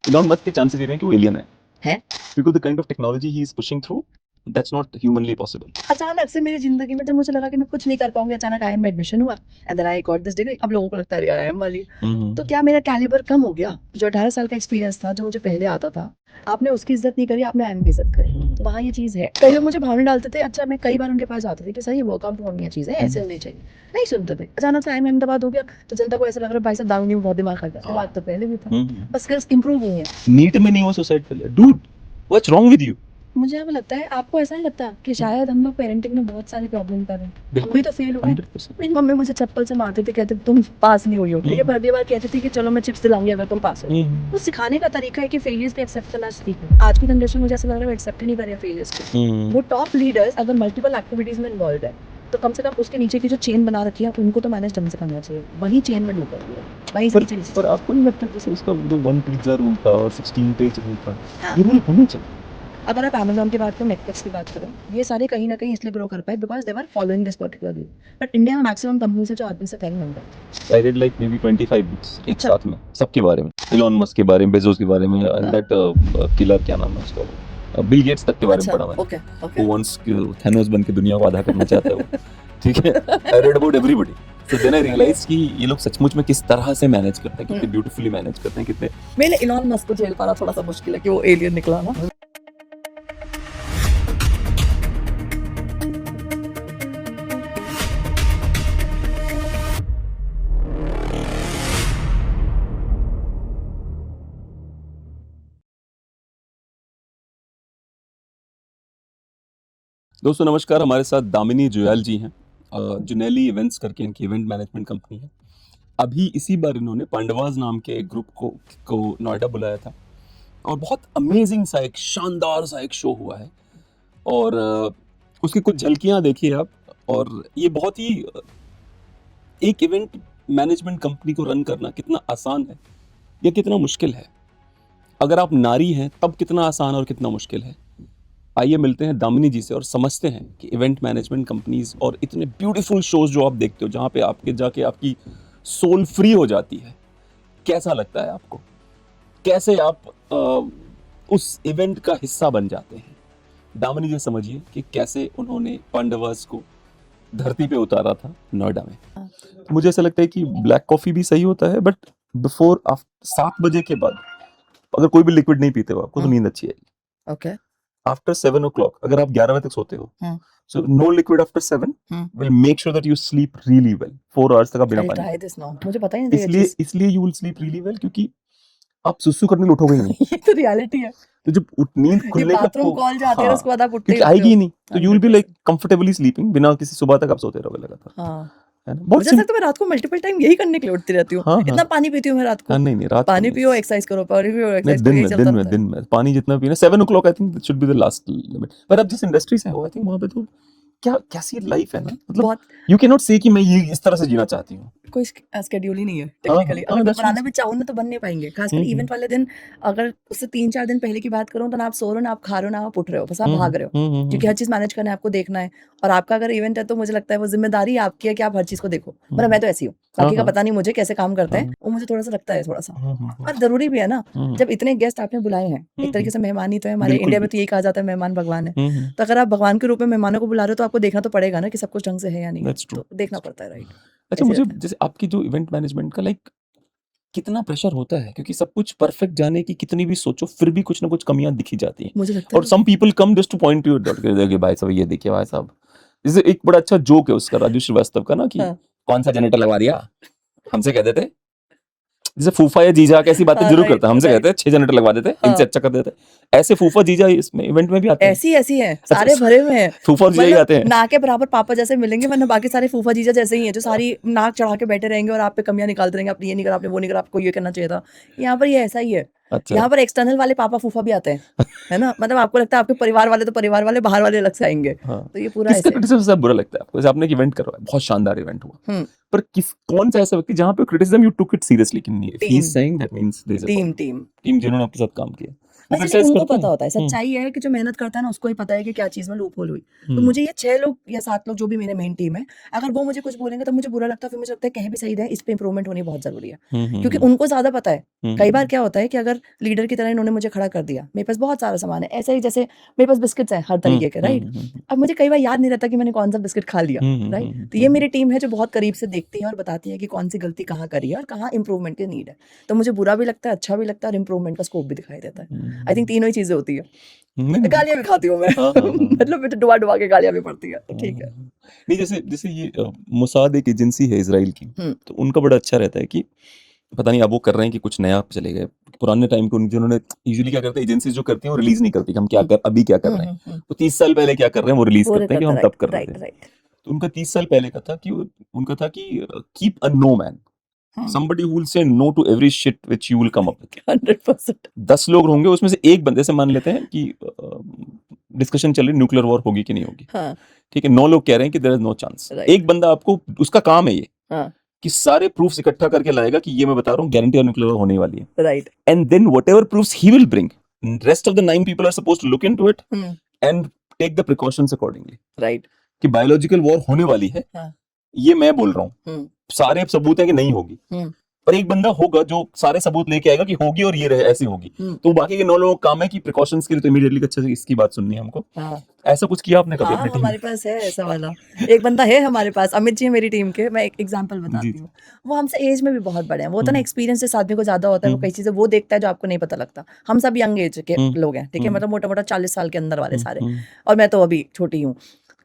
Elon Musk के chances ये रहे हैं कि वो एलियन है? Because the kind of technology he is pushing through that's not humanly possible. अचानक से मेरी जिंदगी में जब मुझे लगा कि मैं कुछ नहीं कर पाऊंगी, अचानक आई एम एडमिशन हुआ and then I got this degree. अब लोगों को लगता है आई एम वाली, तो क्या मेरा कैलिबर कम हो गया? जो 18 साल का एक्सपीरियंस था, जो मुझे पहले आता था, आपने उसकी इज्जत नहीं करी, आपने एम की इज्जत करी। तो वहाँ ये चीज़ है। कई लोग मुझे भावना डालते थे, अच्छा मैं कई बार उनके पास जाती थी कि सर ये वर्कआउट होनी चीज़ है, ऐसे होनी चाहिए, नहीं सुनते थे। अचानक से आई एम अहमदाबाद हो गया तो जनता को ऐसा लग रहा है भाई साहब दाऊनी में बहुत दिमाग खा गया। बात तो पहले भी था, बस स्किल्स इंप्रूव हुई है। नीट में नहीं हुआ सुसाइड कर लिया, dude what's wrong with you? मुझे अब लगता है, आपको ऐसा नहीं लगता कि शायद हम लोग पेरेंटिंग में बहुत सारे प्रॉब्लम कर रहे हैं? हम भी तो फेल हुए। 100%। मेरी मम्मी मुझे चप्पल से मारती थी, कहते तुम पास नहीं हुई हो, ठीक है, पर अगली बार कहती थी कि चलो मैं चिप्स दिलाऊंगी अगर तुम पास हो। तो सिखाने का तरीका है कि फेलियर्स पे एक्सेप्ट करना सीखो। आज की जनरेशन मुझे ऐसा लग रहा है वो एक्सेप्ट ही नहीं कर रहे फेलियर्स को। वो टॉप लीडर्स अगर मल्टीपल एक्टिविटीज में इन्वॉल्व है तो कम से कम उसके नीचे की जो चेन बना रखी है उनको तो मैनेज ढंग से करना चाहिए। वही चेन में डूबा हुआ है, वही सही चीज। पर आपको नहीं लगता जैसे उसका जो 1 पिज्जा रूल था और 16 पेज रूल था, हाँ। ये रूल होने चाहिए। अगर आप अमेज़न की बात करो, नेटफ्लिक्स की बात करो, ये सारे कहीं ना कहीं इसलिए ग्रो कर पाए because they were following this particular rule. But India में मैक्सिमम कंपनी से जो आदमी से फैल नहीं है। I red like may be 25 books एक अच्छा। साथ में, सबके बारे में, इलॉन मस्क के बारे में, बेजोस के बारे में, एंड दैट किलर क्या नाम है उसका, बिल गेट्स तक के बारे में पढ़ा मैंने। Okay Who okay. wants Thanos बन के दुनिया को आधा करना चाहता है वो, ठीक है। I read about everybody, so then I realise कि ये लोग सचमुच में किस तरह से मैनेज करते हैं, कितने ब्यूटीफुली मैनेज करते हैं, कितने। मेरे लिए इलॉन मस्क को झेल पाना थोड़ा सा मुश्किल है कि वो एलियन निकला ना। दोस्तों नमस्कार, हमारे साथ दामिनी जुयाल जी हैं। जुनैली इवेंट्स करके इनकी इवेंट मैनेजमेंट कंपनी है। अभी इसी बार इन्होंने पांडवाज नाम के एक ग्रुप को नोएडा बुलाया था और बहुत अमेजिंग सा एक शानदार सा एक शो हुआ है और उसकी कुछ झलकियां देखिए आप। और ये बहुत ही एक इवेंट मैनेजमेंट कंपनी को रन करना कितना आसान है या कितना मुश्किल है, अगर आप नारी हैं तब कितना आसान और कितना मुश्किल है। आइए मिलते हैं दामिनी जी से और समझते हैं कि इवेंट मैनेजमेंट कंपनीज और इतने ब्यूटीफुल शोज जो आप देखते हो जहाँ पे आपके जाके आपकी सोल फ्री हो जाती है, कैसा लगता है आपको, कैसे आप उस इवेंट का हिस्सा बन जाते हैं। दामिनी जी समझिए कि कैसे उन्होंने पांडवास को धरती पे उतारा था नोएडा में। मुझे ऐसा लगता है कि ब्लैक कॉफी भी सही होता है, बट बिफोर 7 बजे के बाद अगर कोई भी लिक्विड नहीं पीते हो आपको तो नींद अच्छी आएगी। ओके। आफ्टर 7 o'clock अगर आप 11 बजे तक सोते हो, so no liquid after 7 will make sure that you sleep really well 4 hours तक आप बिना पानी के। मुझे पता ही नहीं था ये इसलिए चीज़। इसलिए you will sleep really well क्योंकि आप सुसु करने लिए उठोगे ही नहीं। ये तो रियलिटी है। तो जब नींद ये खुलने का बाथरूम कॉल जाती है और उसके बाद आप उठते ही क्योंकि आएगी ही नहीं, तो you will be 100%। like comfortably sleeping बिना किसी सुबह तक आप सोते रहोगे लगातार, हाँ। है ना। बहुत मुझे लगता है मैं रात को मल्टीपल टाइम यही करने के लिए उठती रहती हूँ। हाँ, हाँ। इतना पानी पीती हूँ मैं रात को। हाँ, नहीं रात को पानी नहीं। पियो, एक्सरसाइज करो, पानी पियो, नहीं, एक्सरसाइज दिन करो, यही में चलता दिन में रहता है। दिन में पानी जितना पीना 7 o'clock I think should be the last limit. पर अब जिस इंडस्ट्री से हो आई थिंक वहाँ पे तो क्या कैसी लाइफ है ना, मतलब बहुत यू कैन नॉट से कि मैं ये इस तरह से जीना चाहती हूँ। कोई स्केड्यूल ही नहीं है हाँ, टेक्निकली। हाँ, अगर that's बनाना what- भी चाहो ना तो बन नहीं पाएंगे, खासकर हम्म, इवेंट वाले दिन। अगर उससे 3-4 दिन पहले की बात करूँ तो ना आप सो रहे हो, ना आप खा रहे हो, ना आप उठ रहे हो, बस आप भाग रहे हो, क्योंकि हर चीज मैनेज करना है, आपको देखना है। और आपका अगर इवेंट है तो मुझे लगता है वो जिम्मेदारी आपकी है कि आप हर चीज को देखो। मतलब मैं तो ऐसी हूँ, बाकी का हाँ, पता नहीं मुझे कैसे काम करते हैं, वो मुझे थोड़ा सा लगता है थोड़ा सा। और जरूरी भी है ना, जब इतने गेस्ट आपने बुलाए हैं, एक तरीके से मेहमान ही तो है। हमारे बिल्कुल इंडिया में तो यही कहा जाता है मेहमान भगवान है। तो अगर आप भगवान के रूप में मेहमानों को बुला रहे हो तो आपको देखना तो पड़ेगा ना कि सब कुछ ढंग से है या नहीं है। That's true. तो देखना पड़ता है, राइट। अच्छा ऐसे मुझे रहता है। जैसे आपकी जो इवेंट मैनेजमेंट का लाइक कितना प्रेशर होता है, क्योंकि सब कुछ परफेक्ट जाने की कितनी भी सोचो फिर भी कुछ ना कुछ कमियां दिखी जाती हैं। मुझे लगता और है some people come just to point you out कि भाई साहब ये देखिए भाई साहब। जैसे एक बड़ा अच्छा जोक है उसका राजू श्रीवास्तव का ना कि हाँ। कौन सा जनरेटर लगवा दिया, हमसे कह देते जैसे फूफा या जीजा कैसी बातें हाँ, जरूर राइट, करता है, हमसे राइट। कहते हैं 6 जनरेटर लगवा देते, इनसे हाँ। अच्छा कर देते। ऐसे फूफा जीजा इसमें इवेंट में भी आते हैं। ऐसी है, सारे भरे हुए हैं। फूफा और जीजा ही आते हैं। ना के बराबर पापा जैसे मिलेंगे, वरना बाकी सारे फूफा जीजा जैसे ही हैं, जो सारी नाक चढ़ा के बैठे रहेंगे और आप पे कमियां निकालते रहेंगे, आपने ये नहीं करा, आपने वो नहीं करा, आपको ये करना चाहिए था। यहाँ पर ये ऐसा ही है। अच्छा यहाँ पर एक्सटर्नल वाले पापा फूफा भी आते हैं, है ना। मतलब आपको लगता है आपके परिवार वाले तो परिवार वाले, बाहर वाले अलग से आएंगे। हाँ। तो ये पूरा किसका ऐसे है। क्रिटिसिज्म सबसे बुरा लगता है आपको? जैसे आपने एक इवेंट करवाया, बहुत शानदार इवेंट हुआ, हम्म। पर कौन सा ऐसा व्यक्ति जहाँ पे criticism you took it seriously कि नहीं, if he is saying that means there is a team problem? Team जिन्होंने आपके साथ काम किया। वो वैसे criticize उनको करते पता हैं। होता है, सच्चाई है कि जो मेहनत करता है ना उसको ही पता है कि क्या चीज़ में लूपहोल हुई। तो मुझे ये 6 लोग या 7 लोग जो भी मेरे मेन टीम है, अगर वो मुझे कुछ बोलेंगे तो मुझे बुरा लगता है, फिर मुझे लगता है कहीं भी सही रहे, इस पे इंप्रूवमेंट होनी बहुत ज़रूरी है। क्योंकि उनको ज़्यादा पता है। कई बार क्या होता है कि अगर लीडर की तरह इन्होंने मुझे खड़ा कर दिया, मेरे पास बहुत सारा सामान है, ऐसे ही जैसे मेरे पास बिस्किट्स हैं हर तरीके के, राइट? अब मुझे कई बार याद नहीं रहता कि मैंने कौन सा बिस्किट खा लिया, राइट? तो ये मेरी टीम है जो बहुत करीब से देखती है और बताती है कि कौन सी गलती कहाँ करी है और कहाँ इंप्रूवमेंट की नीड है। तो मुझे बुरा भी लगता है, अच्छा भी लगता है और इंप्रूवमेंट का स्कोप भी दिखाई देता है। आई थिंक तीनों ही चीजें होती है। गालियां भी खाती हूँ मैं मतलब मुझे डुबा डुबा के गालियां भी पड़ती है, तो ठीक है। नहीं, जैसे जैसे ये मोसाद एक एजेंसी है इजराइल की, हम्म तो उनका बड़ा अच्छा रहता है कि पता नहीं अब वो कर रहे हैं कि कुछ नया चले गए। पुराने टाइम के जिन्होंने यूजुअली क्या करते हैं, एजेंसीज जो करती हैं वो रिलीज नहीं करती कि हम क्या कर अभी क्या कर रहे हैं। तो 30 साल पहले क्या कर रहे हैं वो रिलीज पूरे करते हैं कि करता, हम राइट तब कर रहे राइट थे। राइट। तो उनका 30 साल पहले का था कि उनका था कि keep a no man, somebody who will say no to every shit which you will come up with। 100%। 10 लोग होंगे उसमें से एक बंदे से मान लेते हैं कि डिस्कशन चल रही न्यूक्लियर वॉर होगी कि नहीं होगी, हाँ ठीक है, 9 लोग कह रहे हैं कि there is no chance. Right एक बंदा आपको, उसका काम है ये हाँ कि सारे प्रूफ्स इकट्ठा करके लाएगा कि ये मैं बता रहा हूँ गारंटी और न्यूक्लियर वॉर होने वाली है, right and then whatever proofs he will bring, rest of the 9 people are supposed to look into it and take the precautions accordingly. Right कि बायोलॉजिकल वॉर होने वाली है, हाँ ये मैं बोल रहा हूँ, सारे सबूत है कि नहीं होगी, पर एक बंदा होगा जो सारे सबूत लेके आएगा कि होगी और ये रहे ऐसी होगी। तो बाकी के 9 लोगों का काम है कि प्रिकॉशंस के लिए तो इमीडिएटली अच्छे से इसकी बात सुननी है हमको। हाँ ऐसा कुछ किया आपने कभी हाँ अपनी टीम हमारे में? पास है ऐसा वाला। एक बंदा है हमारे पास, अमित जी है मेरी टीम के। मैं एक एग्जांपल जी बताती जी। हूँ। वो हमसे एज में भी बहुत बड़े हैं। वो होता है ना, एक्सपीरियंस जिस आदमी को ज्यादा होता है वो कई चीजें वो देखता है जो आपको नहीं पता लगता। हम सब यंग एज के लोग हैं, ठीक है, मतलब मोटा मोटा 40 साल के अंदर वाले सारे, और मैं तो अभी छोटी हूँ।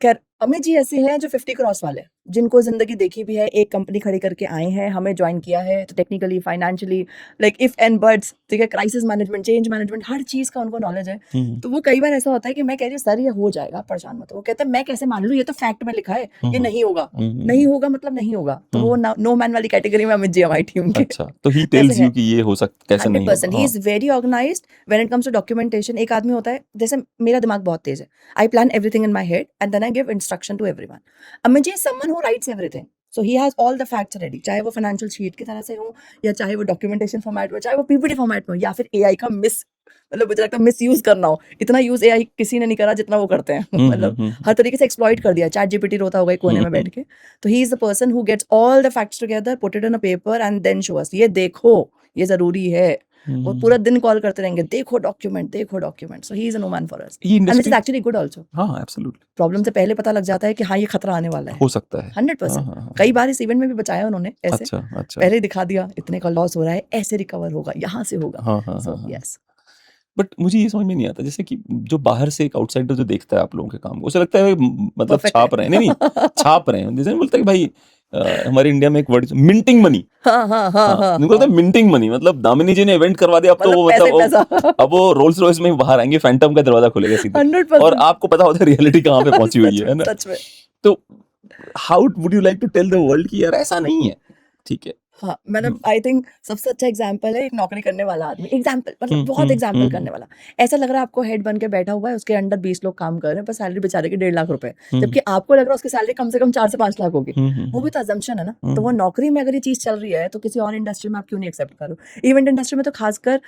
खैर अमित जी ऐसे हैं जो 50 क्रॉस वाले हैं, जिनको जिंदगी देखी भी है, एक कंपनी खड़ी करके आए हैं, हमें ज्वाइन किया है, तो technically financially like if and buts, ठीक है, क्राइसिस मैनेजमेंट, चेंज मैनेजमेंट, हर चीज का उनको नॉलेज है। तो वो कई बार ऐसा होता है कि मैं कह रही हूँ सर ये हो जाएगा, आप परेशान मत हो। वो कहते हैं मैं कैसे मान लूं, ये तो फैक्ट में लिखा है, ये नहीं होगा। नहीं होगा मतलब नहीं होगा। तो वो नो मैन वाली कैटेगरी में अमित जी हमारी टीम के अच्छा, तो ही वैसे टेल्स यू है। कि ये हो सकता कैसे नहीं 100% होगा। ही हाँ। Is very organised when it comes to documentation. एक आदमी होता है, जैसे मेरा दिमाग बहुत तेज है, I plan everything in my head and then I give instruction to everyone. Amit ji someone who writes everything, so he has all the facts ready, चाहे वो फाइनेंशियल शीट की तरह से हो, या चाहे वो डॉक्यूमेंटेशन फॉर्मेट में, चाहे वो पीपीटी फॉर्मेट में, या फिर एआई का मतलब मुझे लगता है मिस यूज करना हो। इतना यूज एआई किसी ने नहीं करा जितना वो करते हैं मतलब हर तरीके से एक्सप्लॉइट कर दिया। चैट जीपीटी रोता होगा एक कोने में बैठ के। तो he is the person who gets all the facts together, put it on a paper and then show us, ये देखो ये जरूरी है। वो पूरा दिन कॉल करते रहेंगे, देखो document. So he is a no man for us, ये and which is industry, actually good also. हाँ एब्सोल्युटली, प्रॉब्लम से पहले पता लग जाता है कि हाँ ये खतरा आने वाला है। हो सकता है। 100%। हाँ। कई बार इस इवेंट में भी बचाया उन्होंने ऐसे। अच्छा अच्छा। पहले ही दिखा दिया इतने का लॉस हो रहा है, ऐसे रिकवर होगा, यहाँ से होगा। हाँ। So yes. बट मुझे ये समझ में नहीं आता, जैसे कि जो बाहर से एक आउटसाइडर जो देखता है आप लोगों के काम को, उसे लगता है मतलब परफेक्ट है। छाप रहे हैं। नहीं छाप रहे हैं, जैसे बोलता है कि भाई हमारे इंडिया में एक वर्ड मिंटिंग मनी। हाँ हाँ हाँ हाँ, हाँ उनको लगता है मिंटिंग मनी, मतलब दामिनी जी ने इवेंट करवा दिया, अब तो मतलब वो पैसा ही मतलब पैसा। अब वो रोल्स रॉयस में ही बाहर आएंगे, फैंटम का दरवाजा खुलेगा सीधे, और 100%। आपको पता होता है रियलिटी कहाँ पे पहुंची हुई है ना। सच में। तो how would you like to tell the world कि यार ऐसा नहीं है, ठीक है। हाँ मतलब आई थिंक सबसे अच्छा एग्जाम्पल है एक नौकरी करने वाला आदमी। एग्जाम्पल मतलब बहुत एग्जाम्पल करने वाला। ऐसा लग रहा है आपको हेड बन के बैठा हुआ है, उसके अंडर 20 लोग काम कर रहे हैं, पर सैलरी बेचारे की 1.5 लाख रुपए, जबकि आपको लग रहा है उसकी सैलरी कम से कम 4 से 5 लाख होगी। वो भी तो अजम्पशन है ना। तो वो नौकरी में अगर ये चीज चल रही है तो किसी और इंडस्ट्री में आप क्यों नहीं एक्सेप्ट करो। इवेंट इंडस्ट्री में तो खासकर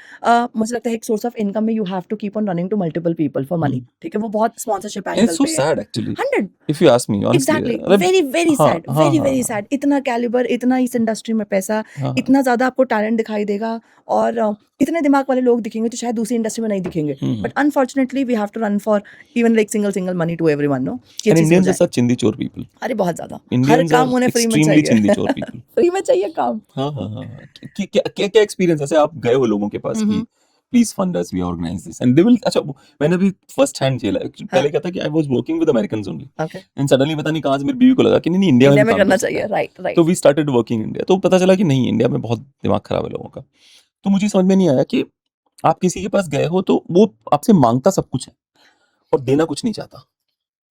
मुझे लगता है एक सोर्स ऑफ इनकम में you have to keep on running to multiple people for money, ठीक है। वो बहुत sponsorship And it's angle so पे है। sad actually, 100 if you ask me honestly। Exactly, मतलब वेरी वेरी हाँ सैड, हाँ वेरी हाँ वेरी सैड। इतना कैलिबर, इतना इस इंडस्ट्री में पैसा, हाँ इतना ज्यादा आपको टैलेंट दिखाई देगा, और इतने दिमाग वाले लोग दिखेंगे जो शायद दूसरी इंडस्ट्री में नहीं दिखेंगे। But unfortunately we have to run for even like single money to everyone, no ये And चीज हो Indians are जाए। such चिंदी चोर people। अरे बहुत ज्यादा, हर Indians काम are उन्हें फ्री में extremely चिंदी चाहिए चोर people। फ्री में चाहिए काम। हाँ। क्या एक्सपीरियंस, ऐसे आप गए हो लोगों के पास कि please fund us, we organise this and they will, अच्छा मैंने अभी फर्स्ट हैंड झेला है। पहले क्या था कि आई was working with Americans only, okay, and suddenly पता नहीं कहाँ से मेरी बीवी को लगा कि नहीं इंडिया में इंडिया भी में काम कर करना सकता चाहिए, है। Right right. तो वी स्टार्टेड वर्किंग इंडिया, तो पता चला कि नहीं इंडिया में बहुत दिमाग खराब है लोगों का। तो मुझे समझ में नहीं आया कि आप किसी के पास गए हो तो वो आपसे मांगता सब कुछ है और देना कुछ नहीं चाहता।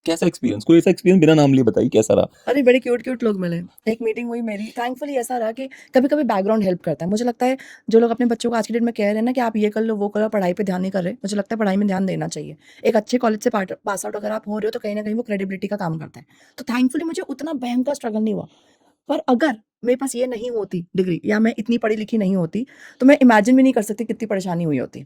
कैसा एक्सपीरियंस, कोई ऐसा एक्सपीरियंस बिना नाम लिए बताइए कैसा रहा? अरे बड़े क्यूट क्यूट लोग मिले। एक मीटिंग हुई मेरी, थैंकफुली ऐसा रहा कि कभी कभी बैकग्राउंड हेल्प करता है। मुझे लगता है जो लोग अपने बच्चों को आज की डेट में कह रहे हैं ना कि आप ये कर लो वो करो, पढ़ाई पे ध्यान नहीं कर रहे, मुझे लगता है पढ़ाई में ध्यान देना चाहिए। एक अच्छे कॉलेज से पास आउट अगर आप हो रहे हो तो कहीं ना कहीं वो क्रेडिबिलिटी का काम करता है। तो थैंकफुली मुझे उतना भयंकर स्ट्रगल नहीं हुआ। पर अगर मेरे पास ये नहीं होती डिग्री, या मैं इतनी पढ़ी लिखी नहीं होती, तो मैं इमेजिन भी नहीं कर सकती कितनी परेशानी हुई होती।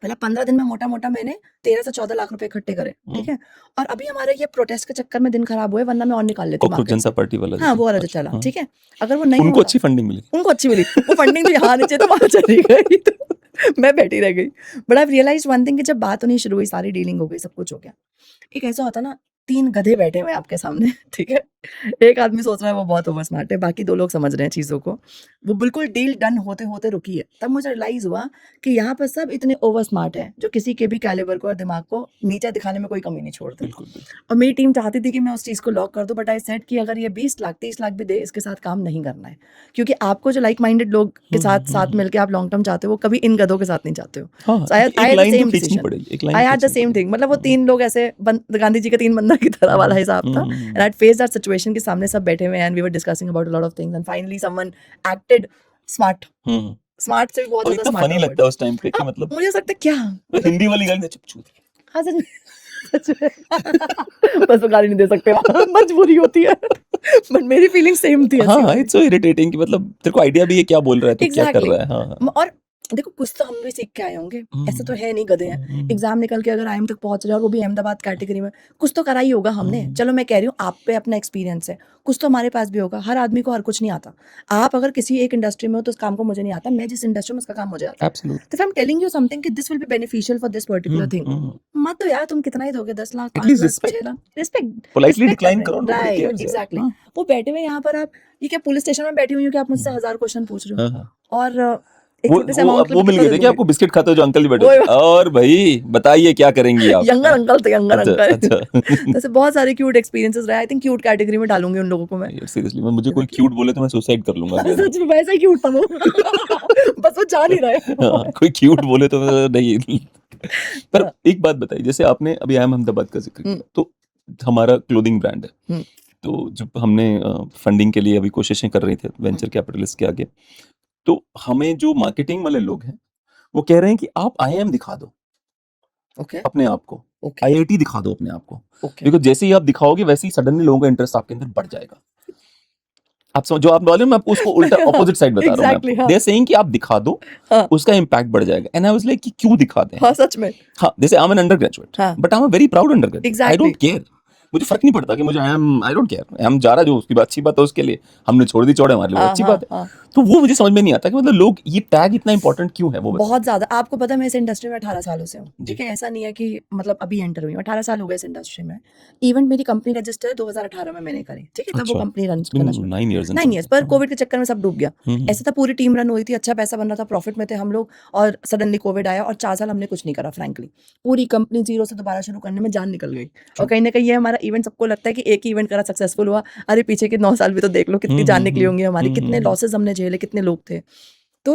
पहले 15 दिन में मोटा-मोटा मैंने 13 से 14 लाख रुपए इकट्ठे करे, ठीक है? और अभी हमारे ये प्रोटेस्ट के चक्कर में दिन खराब हुए, वरना मैं और निकाल लेती कॉकरोच मार्केट जनता से। पार्टी वाला हाँ, जो वो वाला था। जो चला, हाँ। ठीक है? अगर वो नहीं उनको होता अच्छी फंडिंग मिली। उनको अच्छी मिली, वो फंडिंग भी यहाँ नीचे तो वहाँ चली गई, तो मैं बैठी रह गई। But I realised one thing कि जब बात होनी शुरू हुई, सारी डीलिंग हो गई, सब कुछ हो गया। एक ऐसा होता है ना, 3 गधे बैठे हुए हैं आपके सामने, ठीक है? एक आदमी सोच रहा है वो बहुत ओवर स्मार्ट है, बाकी 2 लोग समझ रहे हैं चीज़ों को। वो बिल्कुल डील डन होते-होते रुकी है। तब मुझे रियलाइज़ हुआ कि यहाँ पर सब इतने ओवर स्मार्ट हैं, जो किसी के भी कैलिबर को और दिमाग को नीचे दिखाने में कोई कमी नहीं छोड़ते। बिल्कुल, बिल्कुल। और मेरी टीम चाहती थी कि मैं उस चीज़ को लॉक कर दूँ, बट आई सेड कि अगर ये 20 लाख, 30 लाख भी दे, इसके साथ काम नहीं करना है। क्योंकि आपको जो लाइक माइंडेड लोग के साथ मिलके आप लॉन्ग टर्म चाहते हो, वो कभी इन गधों के साथ नहीं चाहते हो। हाँ, So I एक had the लाइन तो same खींचनी decision. पड़ेगी, एक लाइन I had the खींचनी same पड़ेगी। thing. मतलब वो 3 लोग ऐसे गांधी जी के 3 बंदर की तरह वाला हिसाब था। हम्म, And I'd faced that situation के सामने सब बैठे हुए हैं and we were discussing about a lot of things and finally someone acted smart. Hmm. Smart से भी बहुत और ज़्यादा इतना smart फनी था लगता है उस टाइम पे कि अब मतलब मुझे ऐसा लगता है क्या? वो हिंदी वाली गाली चुप चुप। हाँ सच में सच में बस वो गाली नहीं दे सकते मजबूरी होती है बट मेरी फीलिंग सेम थी ऐसी हाँ, वाली। इट्स सो इरिटेटिंग कि मतलब तेरे को आइडिया भी है क्या बोल रहा है, तू क्या कर एग्जैक्टली रहा है। हाँ, हाँ। और देखो कुछ तो हम भी सीख के आए होंगे, ऐसे तो है नहीं गधे हैं। हम्म, एग्जाम निकल के अगर आईएम तक पहुंच रहे और वो भी अहमदाबाद कैटेगरी में, कुछ तो करा ही होगा हमने। हम्म। चलो मैं कह रही हूँ आप पे अपना एक्सपीरियंस है, कुछ तो हमारे पास भी होगा। हर आदमी को हर कुछ नहीं आता। आप अगर किसी एक इंडस्ट्री में हो तो उस काम को मुझे नहीं आता, मैं जिस इंडस्ट्री में उसका काम मुझे आता है। Absolutely. तो I am telling you something कि this will be beneficial for this particular thing. मत तो यार तुम कितना ही दोगे, 10 lakh, At 5 least lakh, respect. 6 lakh, respect Politely respect decline करो, nobody राइट cares, यार। एग्जैक्टली। हाँ। वो बैठे हुए यहाँ पर, आप ये क्या पुलिस स्टेशन में बैठी हुई हो कि आप मुझसे 1000 क्वेश्चन पूछ रहे हो? हाँ, हाँ। और एक वो छोटे से वो अमाउंट अब वो मिल गए थे कि आपको बिस्किट खाते हो जो अंकल जी बैठे वही- थे। और भाई बताइए क्या करेंगी आप। यंगर हाँ। अंकल थे, यंगर अच्छा, अंकल। अच्छा। ऐसे बहुत सारे क्यूट एक्सपीरियंसेस रहे। आई थिंक क्यूट कैटेगरी में डालूंगी उन लोगों को मैं। यार सीरियसली मैं मुझे कोई क्यूट बोले तो मैं सुसाइड कर लूंगा अगले दिन। सच में वैसा ही क्यूट था वो बस वो जा नहीं रहे। हाँ, कोई क्यूट बोले तो मैं नहीं। पर एक बात बताइए, जैसे आपने अभी आई एम अहमदाबाद का जिक्र किया, तो हमारा क्लोथिंग ब्रांड है। तो जब हमने फंडिंग के लिए अभी कोशिशें कर रहे थे वेंचर कैपिटलिस्ट के आगे, तो हमें जो मार्केटिंग वाले लोग हैं वो कह रहे हैं कि आप आईआईएम दिखा दो ओके अपने आप को, ओके आईआईटी दिखा दो अपने आप को, ओके बिकॉज जैसे ही आप दिखाओगे वैसे ही सडनली लोगों का इंटरेस्ट आपके अंदर बढ़ जाएगा। आप समझ जो आप बोले, मैं आपको उसको उल्टा ऑपोजिट साइड बता रहा हूँ। Exactly, मैं हाँ। दे सेइंग कि आप दिखा दो, हाँ। उसका इम्पैक्ट बढ़ जाएगा। एंड आई वाज लाइक कि क्यों दिखा दें। हाँ सच में हाँ, जैसे आई एम एन अंडरग्रेजुएट, हाँ। But I am a very proud undergraduate. I Exactly. Don't care, मुझे फर्क नहीं पड़ता कि मुझे आई डोंट केयर, हम जा रहा जो उसकी बात अच्छी बात है उसके लिए, हमने छोड़ दी चौड़े हमारे लिए, वो हाँ, अच्छी हाँ, बात है। हाँ। तो वो मुझे समझ में नहीं आता कि मतलब लोग ये टैग इतना इंपॉर्टेंट क्यों है। वो बताइए। बहुत ज्यादा। आपको पता है मैं इस इंडस्ट्री में 18 सालों से हूँ, ठीक है? ऐसा नहीं है कि मतलब अभी एंटर हुई हूँ, 18 साल हो गए इस इंडस्ट्री में। इवेंट मेरी कंपनी रजिस्टर 2018 में मैंने करी, ठीक है? तब वो अच्छा, कंपनी रन it's been करना शुरू 9 years and 9 ईयर्स, पर something. कोविड के चक्कर में सब डूब गया। ऐसा था पूरी टीम रन हुई थी, अच्छा पैसा बन रहा था, प्रॉफिट में थे हम लोग, और सडनली कोविड आया और 4 साल हमने कुछ नहीं करा। फ्रैंकली पूरी कंपनी जीरो से दोबारा शुरू करने में जान निकल गई। और कहीं ना कहीं ये हमारा इवेंट, सबको लगता है कि एक ही इवेंट करा सक्सेसफुल हुआ, अरे पीछे के 9 साल भी तो देख लो, कितनी जान निकली होंगी हमारी, कितने लॉसेस हमने झेले, कितने लोग थे। तो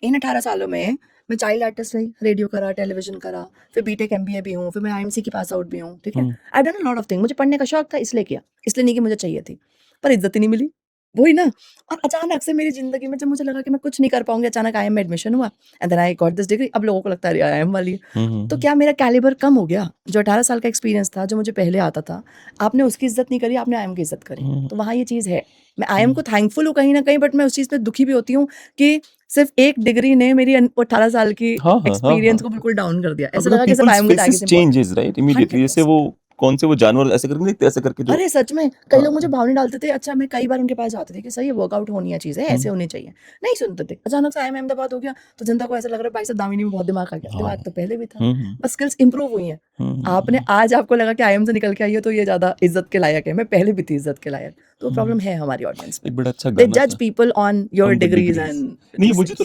इन 18 सालों में मैं चाइल्ड आर्टिस्ट रही, रेडियो करा, टेलीविजन करा, फिर बीटेक एमबीए भी हूँ, फिर मैं आईएमसी की पास आउट भी हूँ, ठीक है? I done a lot of thing. मुझे पढ़ने का शौक था इसलिए किया, इसलिए नहीं कि मुझे चाहिए थी, पर इज्जत ही नहीं मिली, वही ना। और अचानक से मेरी जिंदगी में जब मुझे लगा कि मैं कुछ नहीं कर पाऊंगी, अचानक आईएम में एडमिशन हुआ and then I got this degree. अब लोगों को लगता है आईएम वाली है। तो क्या मेरा कैलिबर कम हो गया? जो 18 साल का एक्सपीरियंस था, जो मुझे पहले आता था, आपने उसकी इज्जत नहीं करी, आपने आईएम की इज्जत करी। तो वहाँ ये चीज़ है। मैं आईएम को थैंकफुल हूँ कहीं ना कहीं, बट मैं उस चीज़ पे दुखी भी होती हूँ कि सिर्फ एक डिग्री ने मेरी 18 साल की एक्सपीरियंस को बिल्कुल डाउन कर दिया। ऐसा लगा कि सिर्फ आईएम की टैग चेंजेस राइट इमीडिएटली, जैसे वो कौन से वो जानवर ऐसे करके देखते, ऐसे करके जो अरे सच में कई लोग मुझे भावनी डालते थे। अच्छा, मैं कई बार उनके पास जाती थी कि सही वर्कआउट होनी है, चीज़ है, ऐसे होनी चाहिए, नहीं सुनते थे। अचानक से आईएम अहमदाबाद हो गया तो जनता को ऐसा लग रहा है भाई साहब दामिनी में बहुत दिमाग आ गया। दिमाग तो पहले भी था, बस स्किल्स इंप्रूव हुई हैं। आपने आज आपको लगा कि आईएम से निकल के आई हो तो ये ज्यादा इज्जत के लायक है, मैं पहले भी थी इज्जत के लायक। तो प्रॉब्लम है हमारी ऑडियंस में, एक बड़ा अच्छा दे गाना जज था people on your On the degrees degrees. And नहीं, मुझे तो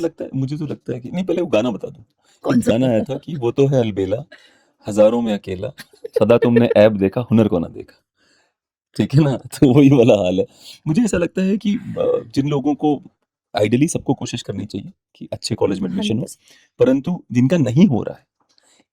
लगता है कि नहीं, पहले वो गाना बता दो। कौन एक सा? गाना आया था कि वो तो है अलबेला, हजारों में अकेला, सदा तुमने ऐब देखा, हुनर को ना देखा। ठीक है ना, तो वही वाला हाल है। मुझे ऐसा लगता है कि जिन लोगों को आइडियली सबको कोशिश करनी चाहिए कि अच्छे कॉलेज में एडमिशन हो, परंतु जिनका नहीं हो रहा है,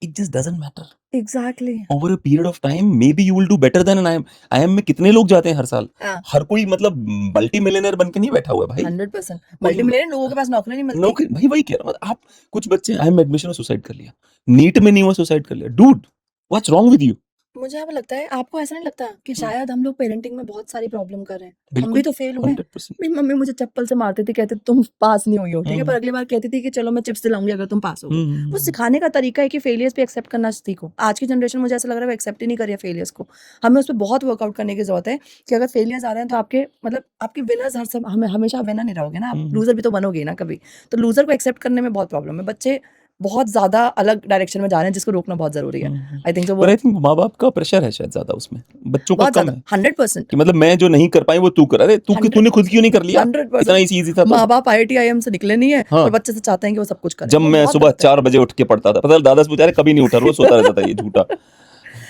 it just doesn't matter. Exactly over a period of time maybe you will do better than an IIM. IIM में कितने लोग जाते हैं हर साल? हर कोई मतलब मल्टी मिलियनर बन के नहीं बैठा हुआ है भाई। 100% मल्टी मिलियनर लोगों के पास नौकरी नहीं मिलती। नौकरी भाई, वही कह रहा हूँ। आप कुछ बच्चे आईएम में एडमिशन में सुसाइड कर लिया, नीट में नहीं हुआ सुसाइड कर लिया। Dude, what's wrong with you? मुझे अब लगता है, आपको ऐसा नहीं लगता कि शायद हम लोग पेरेंटिंग में बहुत सारी प्रॉब्लम कर रहे हैं? हम भी बिल्कुल तो फेल हुए। 100%। मेरी मम्मी मुझे चप्पल से मारती थी, कहती थी तुम पास नहीं हुई हो, ठीक है, पर हम्म अगली बार कहती थी कि चलो मैं चिप्स दिलाऊंगी अगर तुम पास हो गए। वो हम्म सिखाने का तरीका है कि फेलियर्स पे एक्सेप्ट करना सीखो। आज की जनरेशन मुझे ऐसा लग रहा है वो एक्सेप्ट ही नहीं कर रही है फेलियर्स को। हमें उस पर बहुत वर्कआउट करने की जरूरत है कि अगर फेलियर्स आ रहे हैं तो आपके मतलब आपकी विनर्स हर सब हमें हमेशा विनर नहीं रहोगे ना, आप हम्म लूजर भी तो बनोगे ही ना कभी। तो लूजर को एक्सेप्ट करने में बहुत प्रॉब्लम है। बच्चे बहुत ज्यादा अलग डायरेक्शन में जा रहे हैं जिसको रोकना बहुत जरूरी है। आई थिंक पर वो आई थिंक माँ बाप का प्रेशर है शायद ज्यादा उसमें, बच्चों का बहुत कम ज्यादा है 100%। कि मतलब मैं जो नहीं कर पाई वो तू कर, अरे तू हंड्रेड तूने खुद क्यों नहीं कर लिया, 100%। इतना इजी था तो। माँ बाप IIT IIM से निकले नहीं है हाँ, और बच्चे से चाहते हैं कि वो सब कुछ करे, जब वो मैं बहुत सुबह गलत है। 4 बजे उठ के पढ़ता था, पता है दादा से पूछा, अरे कभी नहीं उठा, रोज सोता रहता था, ये झूठा।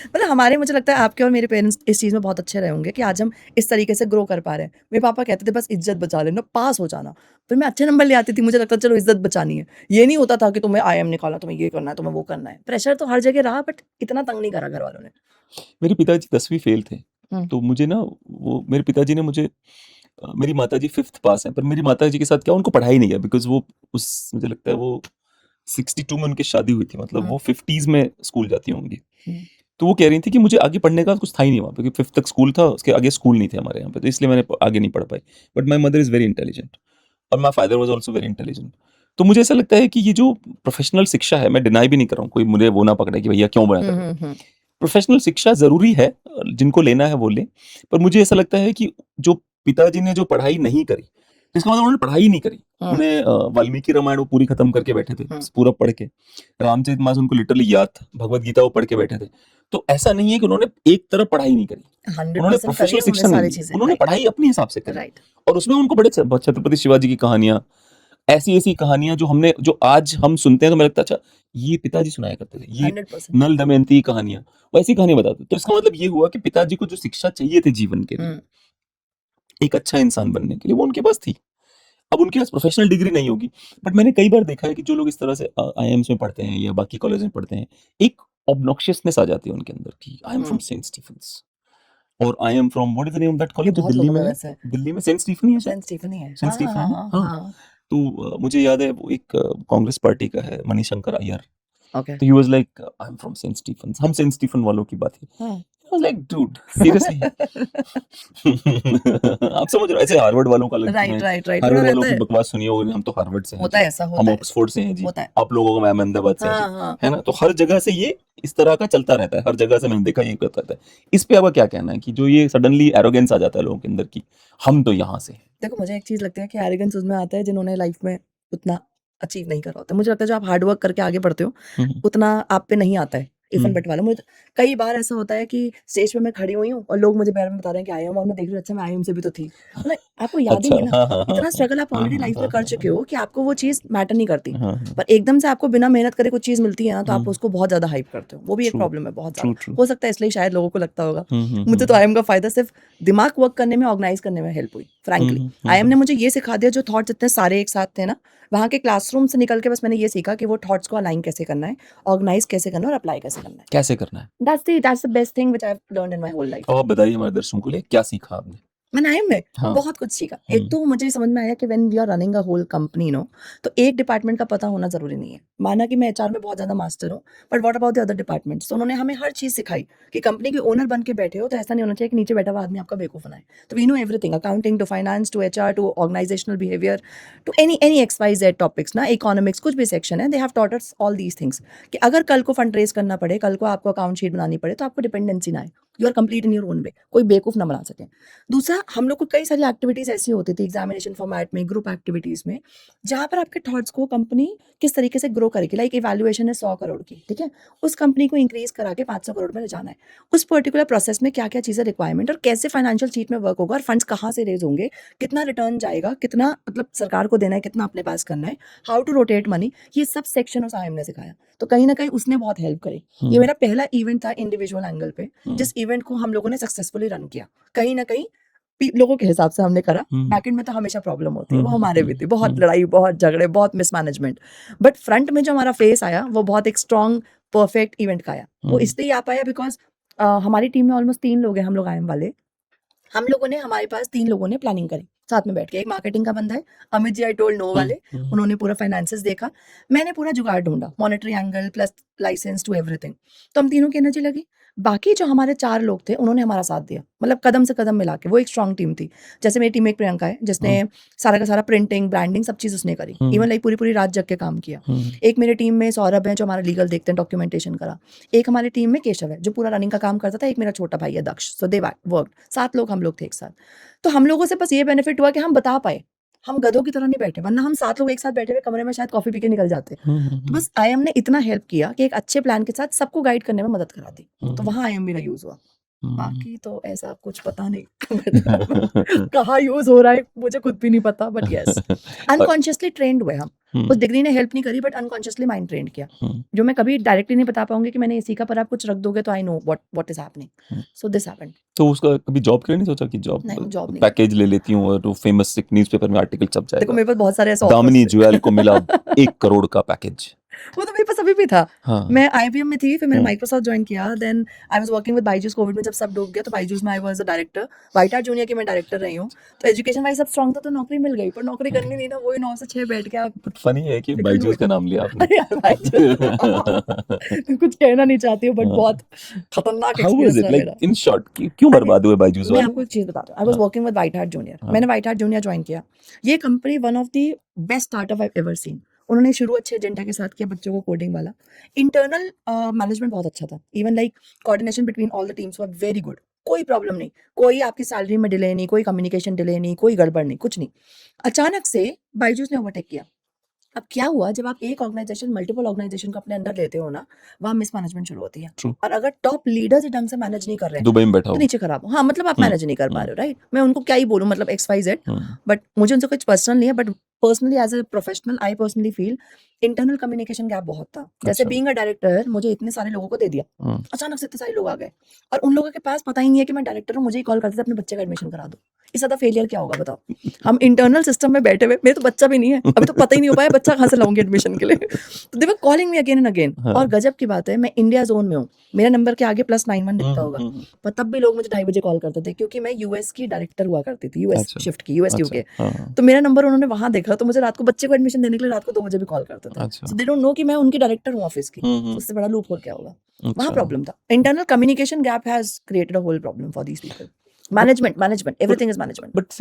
मतलब हमारे, मुझे लगता है आपके और मेरे पेरेंट्स इस चीज़ में बहुत अच्छे रहे होंगे कि आज हम इस तरीके से ग्रो कर पा रहे हैं। मेरे पापा कहते थे बस इज्जत बचा लेना, पास हो जाना। फिर मैं अच्छे नंबर ले आती थी, मुझे लगता था चलो इज्जत बचानी है। ये नहीं होता था कि तुम्हें IIM निकाला, तुम्हें ये करना है, तुम्हें वो करना है। प्रेशर तो हर जगह रहा, बट इतना तंग नहीं करा घर वालों ने। मेरे पिताजी 10वीं फेल थे, हम्म तो मुझे ना वो मेरे पिताजी ने मुझे मेरी माताजी 5th पास हैं, पर मेरी माताजी के साथ क्या उनको पढ़ाई नहीं है, बिकॉज वो उस मुझे लगता है वो 62 में उनकी शादी हुई थी, मतलब हम्म वो 50s में स्कूल जाती होंगी। हम्म तो वो कह रही थी कि मुझे आगे पढ़ने का कुछ था ही नहीं वहाँ पे, क्योंकि 5th तक स्कूल था, उसके आगे स्कूल नहीं थे हमारे यहाँ पे, तो इसलिए मैंने आगे नहीं पढ़ पाई। But my mother is very intelligent और my father was also very intelligent. तो मुझे ऐसा लगता है कि ये जो प्रोफेशनल शिक्षा है, मैं डिनाई भी नहीं कर रहा हूँ, कोई मुझे वो ना पकड़े कि भैया क्यों बना कर रहे हो। हम्म। प्रोफेशनल शिक्षा ज़रूरी है, जिनको लेना है वो लें, पर मुझे ऐसा लगता है कि जो पिताजी ने जो पढ़ाई नहीं करी, इसका मतलब उन्होंने पढ़ाई ही नहीं करी। उन्हें वाल्मीकि रामायण वो पूरी खत्म करके बैठे थे, पूरा पढ़ के। रामचरितमानस उनको लिटरली याद था, भगवत गीता वो पढ़ के बैठे थे। तो ऐसा नहीं है कि उन्होंने एक तरफ पढ़ाई नहीं करी, उन्होंने 100% प्रोफेशनल करिए उन्होंने शिक्षा नहीं सारी ली, चीजें। उन्होंने राइट पढ़ाई अपने हिसाब से करी। राइट। और उसमें उनको बड़े छत्रपति शिवाजी की कहानियां, ऐसी ऐसी कहानियां जो आज हम सुनते हैं तो मुझे लगता है अच्छा ये पिताजी सुनाया करते थे, ये 100%। नल दमयंती की कहानियां, वैसी कहानी बताते। तो इसका मतलब ये हुआ कि पिताजी को जो शिक्षा चाहिए थी जीवन के लिए, एक अच्छा इंसान बनने के लिए, वो उनके पास थी। अब उनके पास प्रोफेशनल डिग्री नहीं होगी, बट मैंने कई बार देखा है कि जो लोग इस तरह से IIMs में पढ़ते हैं या बाकी कॉलेज में पढ़ते हैं, एक ऑब्नॉक्शियसनेस आ जाती है उनके अंदर कि I am from Saint Stephen's और I am from what is the name of that ये कॉलेज जो बहुत दिल्ली लोगों में में है, वैसे है। दिल्ली में सेंट स्टीफन ही है शायद, सेंट स्टीफन ही है। सेंट हाँ स्टीफन हाँ है हाँ ना? हाँ। हाँ। तो मुझे याद है वो एक कांग्रेस पार्टी का है, मणिशंकर अय्यर। ओके। तो he was like I am from Saint Stephen, हम सेंट स्टीफन वालों की बात है। हाँ। I was like, dude, seriously? आप समझ रहे हो, ऐसे हार्वर्ड वालों का लगता है, राइट राइट राइट, थोड़ा हार्वर्ड वालों रहता की है। बकवास सुनी होगी, हम तो हार्वर्ड से हैं होता जी, है ऐसा, हम होता है ऐसा, ऑक्सफोर्ड से हैं जी, होता है। आप लोगों को मैं अहमदाबाद से हैं जी, हाँ हाँ। है ना? तो हर जगह से ये इस तरह का चलता रहता है, हर जगह से मैंने देखा ये करता रहता है। इस पे आपका क्या कहना है कि जो ये सडनली एरोगेंस आ जाता है लोगों के अंदर की हम तो यहाँ से हैं? देखो मुझे एक चीज लगती है कि एरोगेंस उसमें आता है जिन्होंने लाइफ में उतना अचीव नहीं करा होता। मुझे लगता है जो आप हार्ड वर्क करके आगे बढ़ते हो हम्म उतना आप पे नहीं आता है इफ एंड हम्म बट वाला। मुझे कई बार ऐसा होता है कि स्टेज पे मैं खड़ी हुई हूँ और लोग मुझे बारे में बता रहे हैं कि IIM, और मैं देख रही हूँ अच्छा मैं IIM से भी तो थी। मतलब आपको याद ही अच्छा, नहीं है ना, हाँ हाँ हाँ इतना स्ट्रगल आप हाँ ऑलरेडी हाँ लाइफ में हाँ कर चुके हो कि आपको वो चीज़ मैटर नहीं करती। हाँ हाँ, पर एकदम से आपको बिना मेहनत करे कुछ चीज़ मिलती है ना, तो आप हम्म, उसको बहुत ज़्यादा हाइप करते हो। वो भी एक ट्रू प्रॉब्लम है बहुत ट्रू ज़्यादा। ट्रू, हो सकता है इसलिए शायद लोगों को लगता होगा। मुझे तो IIM का फ़ायदा सिर्फ दिमाग वर्क करने में, ऑर्गेनाइज करने में हेल्प हुई फ्रैंकली। IIM ने मुझे ये सिखा दिया, जो थॉट्स इतने सारे एक साथ थे ना, वहाँ के क्लासरूम से निकल के बस मैंने ये सीखा कि वो थॉट्स को अलाइन कैसे करना है, ऑर्गेनाइज कैसे करना है और अप्लाई कैसे करना है। कैसे करना है? That's the best thing which I've learned in my whole life. अब आप बताइए हमारे दर्शकों के लिए क्या सीखा आपने? मैंने IIM में हाँ, बहुत कुछ सीखा। एक तो मुझे समझ में आया कि when we are running a whole company no, तो एक डिपार्टमेंट का पता होना जरूरी नहीं है। माना कि मैं HR में बहुत ज्यादा मास्टर हूँ, but what about the other departments. तो उन्होंने हमें हर चीज सिखाई कि कंपनी के ओनर बन के बैठे हो तो ऐसा नहीं होना चाहिए कि नीचे बैठा हुआ आदमी आपका बेवकूफ बनाए। तो we know everything, accounting to finance to HR to organisational behaviour to any XYZ topics ना, इकोनॉमिक्स, कुछ भी सेक्शन है, they have taught us all these things कि अगर कल को फंड रेज करना पड़े, कल को आपको अकाउंट शीट बनानी पड़े, तो आपको डिपेंडेंसी ना आए, you are complete in your own way, कोई बेवकूफ ना बना सके। दूसरा, हम लोग को कई सारी एक्टिविटीज ऐसी होती थी एग्जामिनेशन फॉर्मेट में, ग्रुप एक्टिविटीज में, जहाँ पर आपके थॉट्स को कंपनी किस तरीके से ग्रो करेगी। लाइक इवैल्यूएशन है 100 करोड़ की, ठीक है, उस कंपनी को इंक्रीज करा के 500 करोड़ में ले जाना है। उस पर्टिकुलर प्रोसेस में क्या क्या चीजें रिक्वायरमेंट और कैसे फाइनेंशियल शीट में वर्क होगा और फंड्स कहाँ से रेज होंगे, कितना रिटर्न जाएगा, कितना मतलब सरकार को देना है, कितना अपने पास करना है, हाउ टू रोटेट मनी, ये सब सेक्शन उस IIM ने सिखाया। तो कहीं ना कहीं उसने बहुत हेल्प करी। ये मेरा पहला इवेंट था इंडिविजुअल एंगल पे, जिस इवेंट को हम लोगों ने सक्सेसफुली रन किया। कहीं ना कहीं लोगों के हिसाब से हमने करा। बैकएंड में तो हमेशा प्रॉब्लम होती है, वो हमारे भी थी, बहुत लड़ाई, बहुत झगड़े, बहुत मिसमैनेजमेंट। बट फ्रंट में जो हमारा फेस आया वो बहुत एक स्ट्रॉन्ग परफेक्ट इवेंट का आया। वो इसलिए आ पाया बिकॉज हमारी टीम में ऑलमोस्ट 3 लोग हैं, हम लोग IIM वाले। हम लोगों ने, हमारे पास 3 लोगों ने प्लानिंग करी साथ में बैठ के। एक मार्केटिंग का बंदा है, Amit ji, I told no वाले, उन्होंने पूरा फाइनेंसेस देखा, मैंने पूरा जुगाड़ ढूंढा, monetary angle plus licence to everything. तो हम तीनों की एनर्जी लगी। बाकी जो हमारे 4 लोग थे उन्होंने हमारा साथ दिया, मतलब कदम से कदम मिला के, वो एक स्ट्रॉन्ग टीम थी। जैसे मेरी टीम में एक प्रियंका है जिसने सारा का सारा प्रिंटिंग, ब्रांडिंग सब चीज़ उसने करी, इवन लाइक पूरी रात जग के काम किया। एक मेरे टीम में सौरभ है जो हमारा लीगल देखते हैं, डॉक्यूमेंटेशन करा। एक हमारी टीम में केशव है जो पूरा रनिंग का काम करता था, एक मेरा छोटा भाई है दक्ष, सो दे वर्क। 7 लोग हम लोग थे एक साथ। तो हम लोगों से बस ये बेनिफिट हुआ कि हम बता पाए, हम गधों की तरह नहीं बैठे, वरना हम 7 लोग एक साथ बैठे हुए कमरे में शायद कॉफी पी के निकल जाते। तो बस आईएम ने इतना हेल्प किया कि एक अच्छे प्लान के साथ सबको गाइड करने में मदद करा दी, तो वहाँ आईएम मेरा यूज हुआ। बाकी तो ऐसा कुछ पता नहीं कहाँ यूज हो रहा है, मुझे खुद भी नहीं पता, बट यस अनकॉन्शियसली ट्रेंड हुए हम। उस डिग्री ने हेल्प नहीं करी, बट अनकॉन्शियसली माइंड ट्रेंड किया, जो मैं कभी डायरेक्टली नहीं बता पाऊंगी कि मैंने ये सीखा, पर आप कुछ रख दोगे तो I know what is happening. So this happened. तो उसका कभी जॉब के लिए नहीं सोचा कि जॉब नहीं, जॉब नहीं। पैकेज ले लेती हूँ और वो फेमस न्यूज़पेपर में आर्टिकल छप देखो जाएगा, मेरे पास बहुत सारे ऐसे दामिनी ऑफर्स जुएल को मिला 1 करोड़ का पैकेज। वो तो मेरे पास अभी भी था। हाँ। मैं आईबीएम में थी, फिर मैंने माइक्रोसॉफ्ट ज्वाइन किया, then I was working with Byju's. COVID में जब सब डूब गया तो बायजूस में I was a director, white hat junior की मैं डायरेक्टर रही हूँ। तो एजुकेशन वाइज सब स्ट्रांग था, तो नौकरी मिल गई, पर नौकरी करनी नहीं ना, वही 9 से 6 बैठ के आप। बट फनी है कि बायजूस का नाम लिया आपने। अरे यार बायजूस कुछ कहना नहीं चाहती हूँ, बट बहुत खतरनाक हाउ वाज एक्सपीरियंस इट रहा लाइक मेरा। इन शॉर्ट, क्यों बर्बाद हुए बायजूस मैं वाले? आपको एक चीज बताता हूँ, आई was working with white hat junior. मैंने व्हाइट हार्ट जूनियर ज्वाइन किया। ये company one of the best startup I ever seen. उन्होंने शुरू अच्छे एजेंडा के साथ किया, बच्चों को कोडिंग वाला। इंटरनल मैनेजमेंट बहुत अच्छा था, even like coordination between all the teams were very good. कोई प्रॉब्लम नहीं, कोई आपकी सैलरी में डिले नहीं, कोई कम्युनिकेशन डिले नहीं, कोई गड़बड़ नहीं, कुछ नहीं। अचानक से बायजूस ने ओवरटेक किया। अब क्या हुआ, जब आप एक ऑर्गेनाइजेशन मल्टीपल ऑर्गेनाइजेशन को अपने अंदर लेते हो ना, वहाँ मिसमैनेजमेंट शुरू होती है। True. और अगर टॉप लीडर्स ढंग से मैनेज नहीं कर रहे हैं दुबई में बैठा तो हूँ। नीचे खराब हो। हाँ, मतलब आप मैनेज नहीं कर पा रहे हो, राइट। मैं उनको क्या ही बोलूँ, मतलब XYZ, बट मुझे उनसे कुछ पर्सनल नहीं है, but personally as a professional I personally feel internal communication gap बहुत था। जैसे अच्छा। बीइंग अ डायरेक्टर मुझे इतने सारे लोगों को दे दिया, अचानक से इतने सारे लोग आ गए, और उन लोगों के पास पता ही नहीं है कि मैं डायरेक्टर हूँ। मुझे ही कॉल करते थे अपने बच्चे का एडमिशन करा दो। इससे ज्यादा फेलियर क्या होगा बताओ। हम इंटरनल सिस्टम में बैठे हुए, मेरे तो बच्चा भी नहीं है अभी, तो पता ही नहीं हो पाया बच्चा कहाँ से लाऊंगी एडमिशन के लिए। तो they were calling me again and again. और गजब की बात है, मैं इंडिया जोन में हूँ, मेरा नंबर के आगे +91 दिखता होगा, पर तब भी लोग मुझे 2:30 बजे कॉल करते थे, क्योंकि मैं यूएस की डायरेक्टर हुआ करती थी, यूएस अच्छा। शिफ्ट की, यूएस अच्छा। यूके। तो मेरा नंबर उन्होंने वहां देखा, तो मुझे रात को बच्चे को एडमिशन देने के लिए रात को 2 बजे भी कॉल करते थे। अच्छा। सो दे डोंट नो कि मैं उनकी डायरेक्टर हूँ ऑफिस की। तो उससे बड़ा लूप होल क्या होगा। वहां अच्छा। प्रॉब्लम था। Internal communication gap has created a whole problem for these people. Management everything is management. But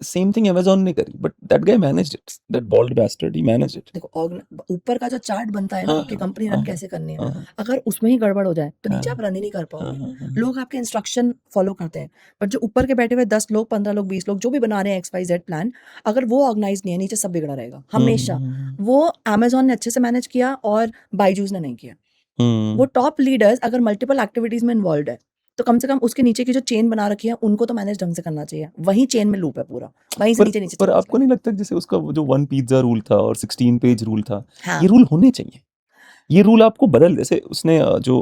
same thing Amazon ने करी, but that guy managed it. That bald bastard, he managed it. देखो ऊपर का जो chart बनता है ना हाँ, कि कंपनी रन हाँ, कैसे करनी है, हाँ, अगर उसमें ही गड़बड़ हो जाए तो नीचे हाँ, आप रन ही नहीं कर हाँ, पाओगे। हाँ, लोग आपके इंस्ट्रक्शन फॉलो करते हैं, बट जो ऊपर के बैठे हुए 10 लोग, 15 लोग, 20 लोग जो भी बना रहे हैं XYZ प्लान, अगर वो ऑर्गेनाइज नहीं है, नीचे सब बिगड़ा रहेगा हमेशा। वो अमेजोन ने अच्छे से मैनेज किया और बायजूस ने नहीं किया। वो टॉप लीडर्स अगर मल्टीपल एक्टिविटीज में इन्वॉल्व है, तो कम से कम उसके नीचे की जो चेन बना रखी है उनको तो मैनेज ढंग से करना चाहिए। वही चेन में लूप है पूरा, वहीं से नीचे पर आपको नहीं लगता जैसे उसका वो जो 1 पिज्जा रूल था और 16 पेज रूल था, हाँ। ये रूल होने चाहिए। ये रूल आपको बदल, जैसे उसने जो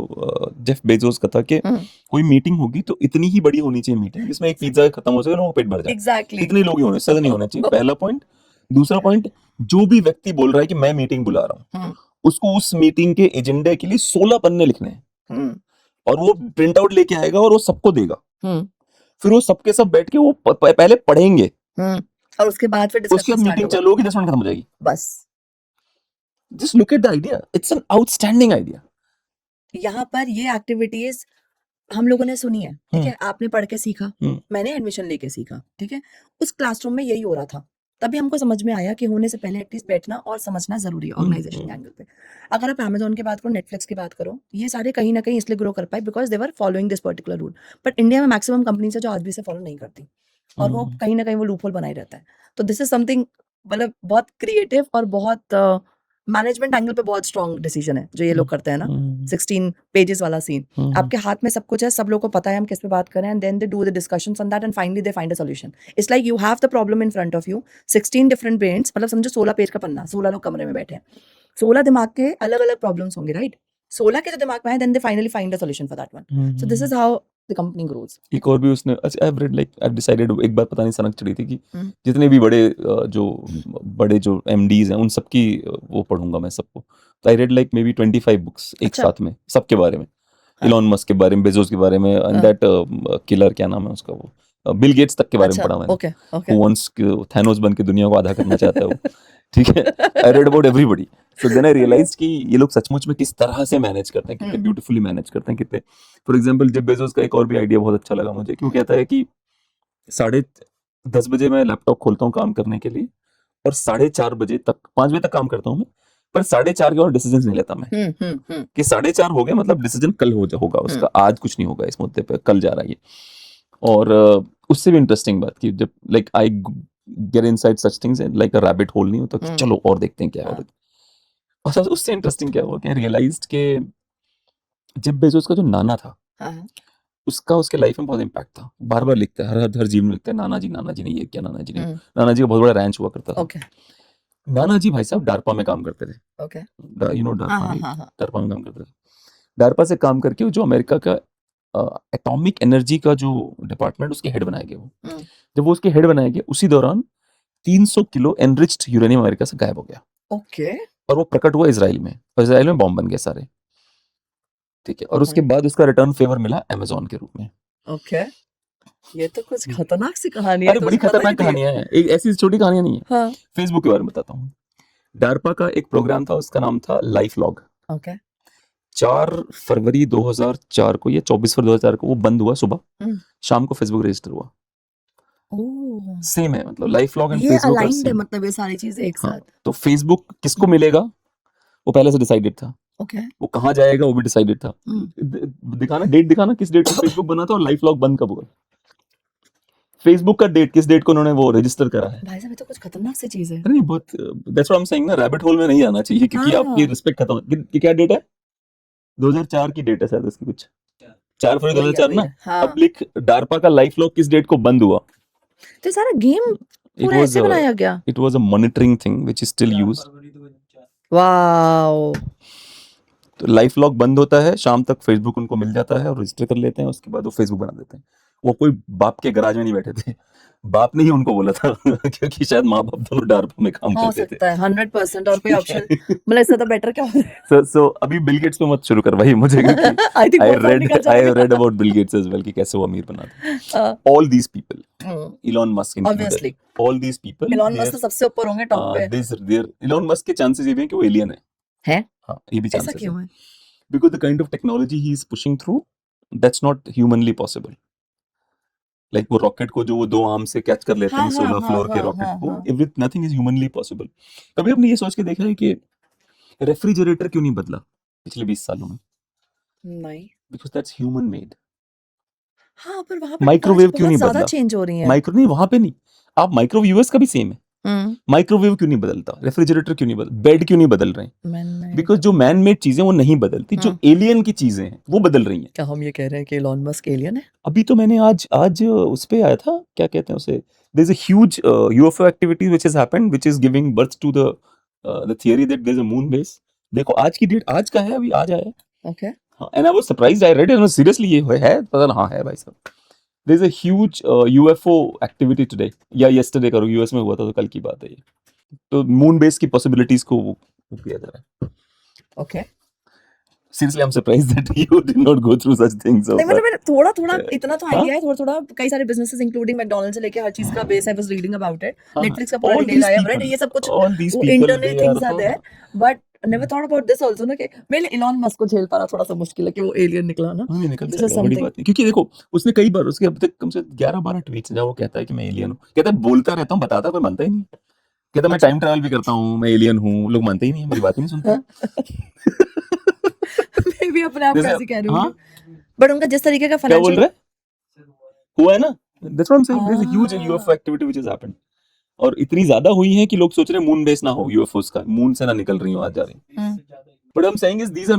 जेफ बेजोस का था कि कोई मीटिंग होगी तो इतनी ही बड़ी होनी चाहिए मीटिंग, जिसमें एक पिज्जा खत्म हो जाए लोगों का पेट भर जाए। एग्जैक्टली। इतने लोग ही होने, सर नहीं होने चाहिए, पहला पॉइंट। दूसरा पॉइंट, जो भी व्यक्ति बोल रहा है कि मैं मीटिंग बुला रहा हूँ, उसको उस मीटिंग के एजेंडे के लिए 16 पन्ने लिखने हैं, और वो प्रिंट आउट लेके आएगा और वो सबको देगा। फिर वो सबके सब बैठ के वो पहले पढ़ेंगे, और उसके बाद फिर उसके बाद मीटिंग चालू होगी, 10 मिनट खत्म हो जाएगी। बस Just look at the idea. It's an outstanding idea. यहाँ पर ये एक्टिविटीज हम लोगों ने सुनी है, ठीक है, आपने पढ़ के सीखा, मैंने एडमिशन लेके सीखा, ठीक है। उस क्लासरूम में यही हो रहा था, तभी हमको समझ में आया कि होने से पहले एटलीस्ट बैठना और समझना जरूरी है ऑर्गेनाइजेशन के एंगल पे। अगर आप अमेजोन की बात करो, नेटफ्लिक्स की बात करो, ये सारे कहीं ना कहीं इसलिए ग्रो कर पाए because they were following this particular rule. But India में मैक्सिमम कंपनीज है जो आज भी इसे फॉलो नहीं करती, और वो कहीं ना कहीं वो लूपहोल बनाई रहता है। तो दिस इज समथिंग, मतलब बहुत क्रिएटिव और बहुत मैनेजमेंट एंगल पे बहुत स्ट्रॉन्ग डिसीजन है जो ये लोग करते हैं ना। 16 पेजेस वाला सीन, आपके हाथ में सब कुछ है, सब लोगों को पता है हम किस पे बात करें, and then they do the discussions on that and finally they find a solution. It's like you have the problem in front of you, 16 different brains, मतलब समझो 16 पेज का पन्ना, 16 लोग कमरे में बैठे हैं, 16 दिमाग के अलग अलग प्रॉब्लम्स होंगे, राइट। 16 के जो दिमाग में है, then they finally find a solution for that one. So this is how the company grows. एक और भी उसने, I have read, like I have decided, एक बात पता नहीं सनक चढ़ी थी कि जितने भी बड़े जो एमडीज हैं उन सबकी वो पढ़ूंगा मैं सबको। तो I read like may be 25 books एक साथ में, सबके बारे में, इलॉन मस्क के बारे में, बेजोस के बारे में, एंड दैट किलर क्या नाम है उसका, वो बिल गेट्स तक के बारे में अच्छा, पढ़ा मैंने, okay who okay wants Thanos बन के दुनिया को आधा करना चाहता है वो, ठीक है। I read about everybody, so then I realised कि ये लोग सचमुच में किस तरह से मैनेज करते हैं, कितने ब्यूटीफुली मैनेज करते हैं, कितने। फॉर एग्जांपल जेफ बेजोस का एक और भी आइडिया बहुत अच्छा लगा मुझे, कि वो कहता है कि 10:30 बजे मैं लैपटॉप खोलता हूँ काम करने के लिए, और 4:30 बजे तक, 5 बजे तक काम करता हूँ मैं, पर 4:30 के और डिसीजन नहीं लेता मैं, कि 4:30 हो गया मतलब डिसीजन कल होगा उसका, आज कुछ नहीं होगा इस मुद्दे पे, कल जा रहा है ये। और उससे भी इंटरेस्टिंग बात कि जब like I get inside such things like a rabbit hole नहीं होता, कि चलो और देखते हैं क्या है। और उससे इंटरेस्टिंग क्या हुआ कि रियलाइज्ड के जेफ बेजोस का जो नाना था, उसका उसके लाइफ में बहुत इम्पैक्ट था। बार बार लिखता है, हर जीवन में लिखता है, नाना जी ने ये किया, नाना जी ने। नाना जी का बहुत बड़ा रैंच हुआ करता था। नाना जी भाई साहब डार्पा में काम करते थे, यू नो डार्पा में काम करते थे। डार्पा से काम करके जो अमेरिका का एटॉमिक एनर्जी का जो डिपार्टमेंट, उसके हेड बनाए गए वो। जब वो उसके हेड बनाए गए, उसी दौरान 300 किलो एनरिच्ड यूरेनियम अमेरिका से गायब हो गया। और वो प्रकट हुआ इजराइल में, और इजराइल में बॉम्ब बन गए सारे, ठीक है। और उसके बाद उसका रिटर्न फेवर मिला अमेज़न के रूप में। ये तो कुछ खतरनाक सी कहानी है। अरे बड़ी खतरनाक कहानियां हैं, एक ऐसी छोटी कहानियां नहीं है। हाँ। फेसबुक के बारे में बताता हूँ। डार्पा का एक प्रोग्राम था, उसका नाम था लाइफ लॉग। 4 फरवरी 2004 को या 24 फरवरी 2004 को वो बंद हुआ सुबह, शाम को फेसबुक रजिस्टर हुआ। सेम है, मतलब life log and Facebook aligned है, मतलब ये सारी चीजें एक साथ। तो फेसबुक किसको मिलेगा वो पहले से डिसाइडेड था। वो कहाँ जाएगा वो भी डिसाइडेड था। दिखाना, डेट दिखाना, किस डेट को फेसबुक बना था और लाइफ लॉग बंद कब हुआ। फेसबुक का डेट, किस डेट को उन्होंने वो रजिस्टर करा है। भाई साहब ये तो कुछ खतरनाक सी चीज है। अरे बहुत, that's what I am saying ना, रैबिट होल में नहीं जाना चाहिए, क्योंकि आपकी रिस्पेक्ट खत्म। क्या डेट है? 2004 की डेट है शायद उसकी, कुछ 4 फरवरी 2004 ना। अब लिख, डार्पा का लाइफ लॉग किस डेट को बंद हुआ। तो सारा गेम पूरा ऐसे बनाया गया। It was a monitoring thing which is still used. Wow. तो लाइफ लॉग बंद होता है, शाम तक फेसबुक उनको मिल जाता है और रजिस्टर कर लेते हैं, उसके बाद वो फेसबुक बना देते हैं। वो कोई बाप के गराज में नहीं बैठे थे, बाप ने ही उनको बोला था क्योंकि शायद माँ बाप दोनों डार्पा में काम करते थे। 100%। और कोई ऑप्शन मतलब इससे तो बेटर क्या हो। सो अभी बिल गेट्स पे मत शुरू कर भाई मुझे, क्योंकि I read about Bill Gates as well कि कैसे वो अमीर बना था। All these people, Elon Musk included, all these people, Elon Musk सबसे ऊपर होंगे, टॉप पे। इलॉन मस्क के चांसेस ये भी हैं कि वो एलियन है। हाँ, ये भी चांसेस है, because the kind of technology he is pushing through, that's not humanly possible. Like वो रॉकेट को जो वो 2 आर्म से कैच कर लेते हैं 16 फ्लोर के रॉकेट को, nothing is humanly possible. कभी आपने ये सोच के देखा है कि रेफ्रिजरेटर क्यों नहीं बदला पिछले 20 सालों में? नहीं, because that's human made. हाँ, पर वहाँ पे माइक्रोवेव क्यों नहीं बदला? चेंज हो रही है। माइक्रो नहीं, वहां पे नहीं, आप माइक्रोवेव यूएस का भी सेम है। माइक्रोवेव क्यों नहीं बदलता, रेफ्रिजरेटर क्यों नहीं बदल, बेड क्यों नहीं बदल रहे? बिकॉज जो मैन मेड चीजें वो नहीं बदलती, जो एलियन की चीजें हैं वो बदल रही हैं। क्या हम ये कह रहे हैं कि इलॉन मस्क एलियन है? अभी तो मैंने आज उस पे आया था, क्या कहते हैं उसे, there is a huge UFO activity which has happened, which is giving birth to the theory that there is a moon base. देखो आज की डेट, आज का है, अभी आज आया। ओके। हां, and I was surprised, I read it, seriously ये है पता ना? हाँ है भाई साहब। There is a huge UFO activity today या यस्टरडे करो, यूएस में हुआ था, तो कल की बात है ये। तो मून बेस की पॉसिबिलिटीज को किया जा रहा है। Okay. Seriously, I'm surprised that you did not go through such things. नहीं, मतलब मैंने थोड़ा इतना तो आइडिया है, थोड़ा कई सारे बिजनेसेस इंक्लूडिंग मैकडॉनल्ड्स से लेके हर चीज का base, I was reading about it. Netflix का पूरा डिटेल आया, राइट? ये सब कुछ internet things are there, but never thought about this also ना, कि मेरे इलॉन मस्क को झेल पाना थोड़ा सा मुश्किल है कि वो एलियन निकला ना। निकल जाएगा, बड़ी बात है। क्योंकि देखो उसने कई बार, उसके अब तक कम से 11-12 ट्वीट्स जहाँ वो कहता है कि मैं एलियन हूँ, कहता है बोलता रहता हूँ, बताता, कोई मानता ही नहीं। कहता मैं टाइम ट्रैवल भी करता हूँ, मैं एलियन हूँ, लोग मानते ही नहीं, मेरी बात ही नहीं सुनते। मैं भी अपने आप को ऐसे कह रही हूँ, बट उनका जिस तरीके का क्या बोल रहे हुआ है ना, that's what I'm saying, there's a huge UFO activity which has happened, और इतनी ज्यादा हुई है कि लोग सोच रहे हैं मून बेस ना हो, यूएफओस का मून से ना निकल रही हो, आ जा रही। But I'm saying is these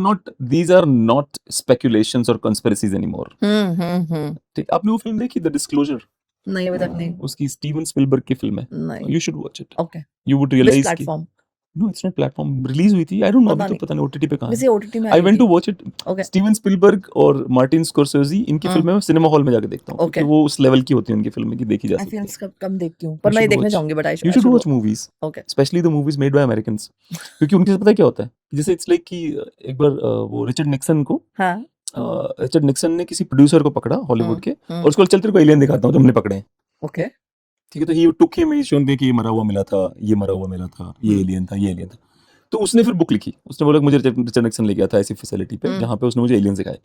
are not speculations or conspiracies anymore. ठीक, आपने वो फिल्म देखी द डिस्क्लोजर? नहीं, अभी तक नहीं। उसकी स्टीवन स्पिलबर्ग की फिल्म है, नहीं। You should watch it. Okay. You would realize Which platform? No, it's not platform. Release हुई थी, I don't know, अभी तो पता नहीं OTT पे कहाँ है। वैसे OTT में I went to watch it. Okay. Steven Spielberg और मार्टिन स्कोर्सेज़ी, इनकी फिल्में मैं सिनेमा हॉल में जाके देखता हूँ, क्योंकि वो उस लेवल की होती है उनकी फिल्में की देखी जा सकती है। मैं फिल्म्स कम देखती हूँ, पर मैं देखने जाऊंगी, but You should watch movies. Okay. Especially the movies made by Americans. क्योंकि उनके साथ पता है क्या होता है, जैसे इट्स लाइक कि एक बार वो रिचर्ड निक्सन को रिचर्ड निक्सन ने किसी प्रोड्यूसर को पकड़ा हॉलीवुड के और उसको चल तेरे को एलियन दिखाता हूँ जो हमने पकड़े हैं, ओके ठीक है। तो ही टुक हिम, ही शोन कि ये मरा हुआ मिला था, ये मरा हुआ मिला था, ये एलियन था, ये एलियन था। तो उसने फिर बुक लिखी, उसने बोला कि मुझे रिचर्ड निक्सन ले गया था ऐसी फैसिलिटी पे जहाँ पे उसने मुझे एलियन सिखाए।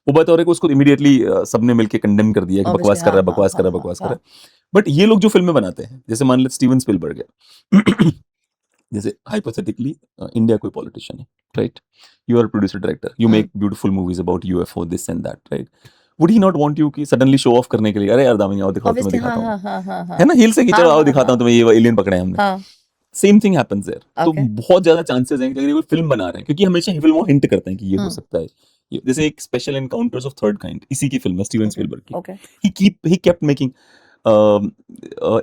वो बात और है कि उसको इमीडिएटली सबने मिलके कंडेम कर दिया कि बकवास कर रहा है, बकवास कर रहा है, बकवास कर रहा है। बट ये लोग जो फिल्में बनाते हैं, जैसे मान लो स्टीवन स्पिलबर्ग है, जैसे हाइपोथेटिकली इंडिया कोई पॉलिटिशियन है, right, you are producer director, you make beautiful movies about UFO this and that, right, would he not want you कि सडनली शो ऑफ करने के लिए, अरे यार दामिनी आओ दिखाओ तुम्हें दिखाता हूँ, है ना, हिल से कि चलो आओ दिखाता हूँ तुम्हें ये एलियन पकड़े हैं हमने। Same thing happens there. तो बहुत ज्यादा चांसेस हैं कि अगर ये कोई फिल्म बना रहे हैं, क्योंकि हमेशा फिल्मों हिंट करते हैं कि ये हो सकता है, जैसे एक special encounters of third kind इसी की फिल्म है स्टीवन स्पिलबर्ग की। ही केप्ट मेकिंग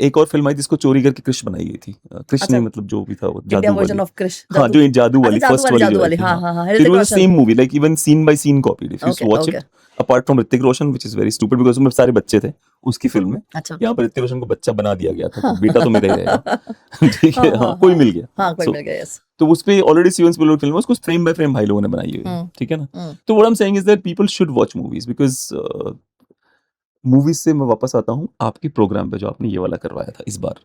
एक और फिल्म आई जिसको चोरी करके क्रिश बनाई गई थी, क्रिश नहीं मतलब जो भी था वो जादू वाली, हाँ जो जादू वाली फर्स्ट वाली जो आई थी, it was the same movie, like even scene by scene copied, if you watch it, apart from Hrithik Roshan which is very stupid because उसमें सारे बच्चे थे उसकी फिल्म में, यहाँ पर ऋतिक रोशन को बच्चा बना दिया गया था, तो बेटा तो मेरा ही रहेगा, ठीक है, हाँ कोई मिल गया, हाँ कोई मिल गया, यस। तो उस पे ऑलरेडी स्टीवन स्पिलबर्ग फिल्म है, उसको फ्रेम बाय फ्रेम भाई लोगों ने बनाई हुई है, ठीक है ना। तो what I am saying is that people should watch movies, because movies से मैं वापस आता हूँ आपके प्रोग्राम पे जो आपने ये वाला करवाया था इस बार,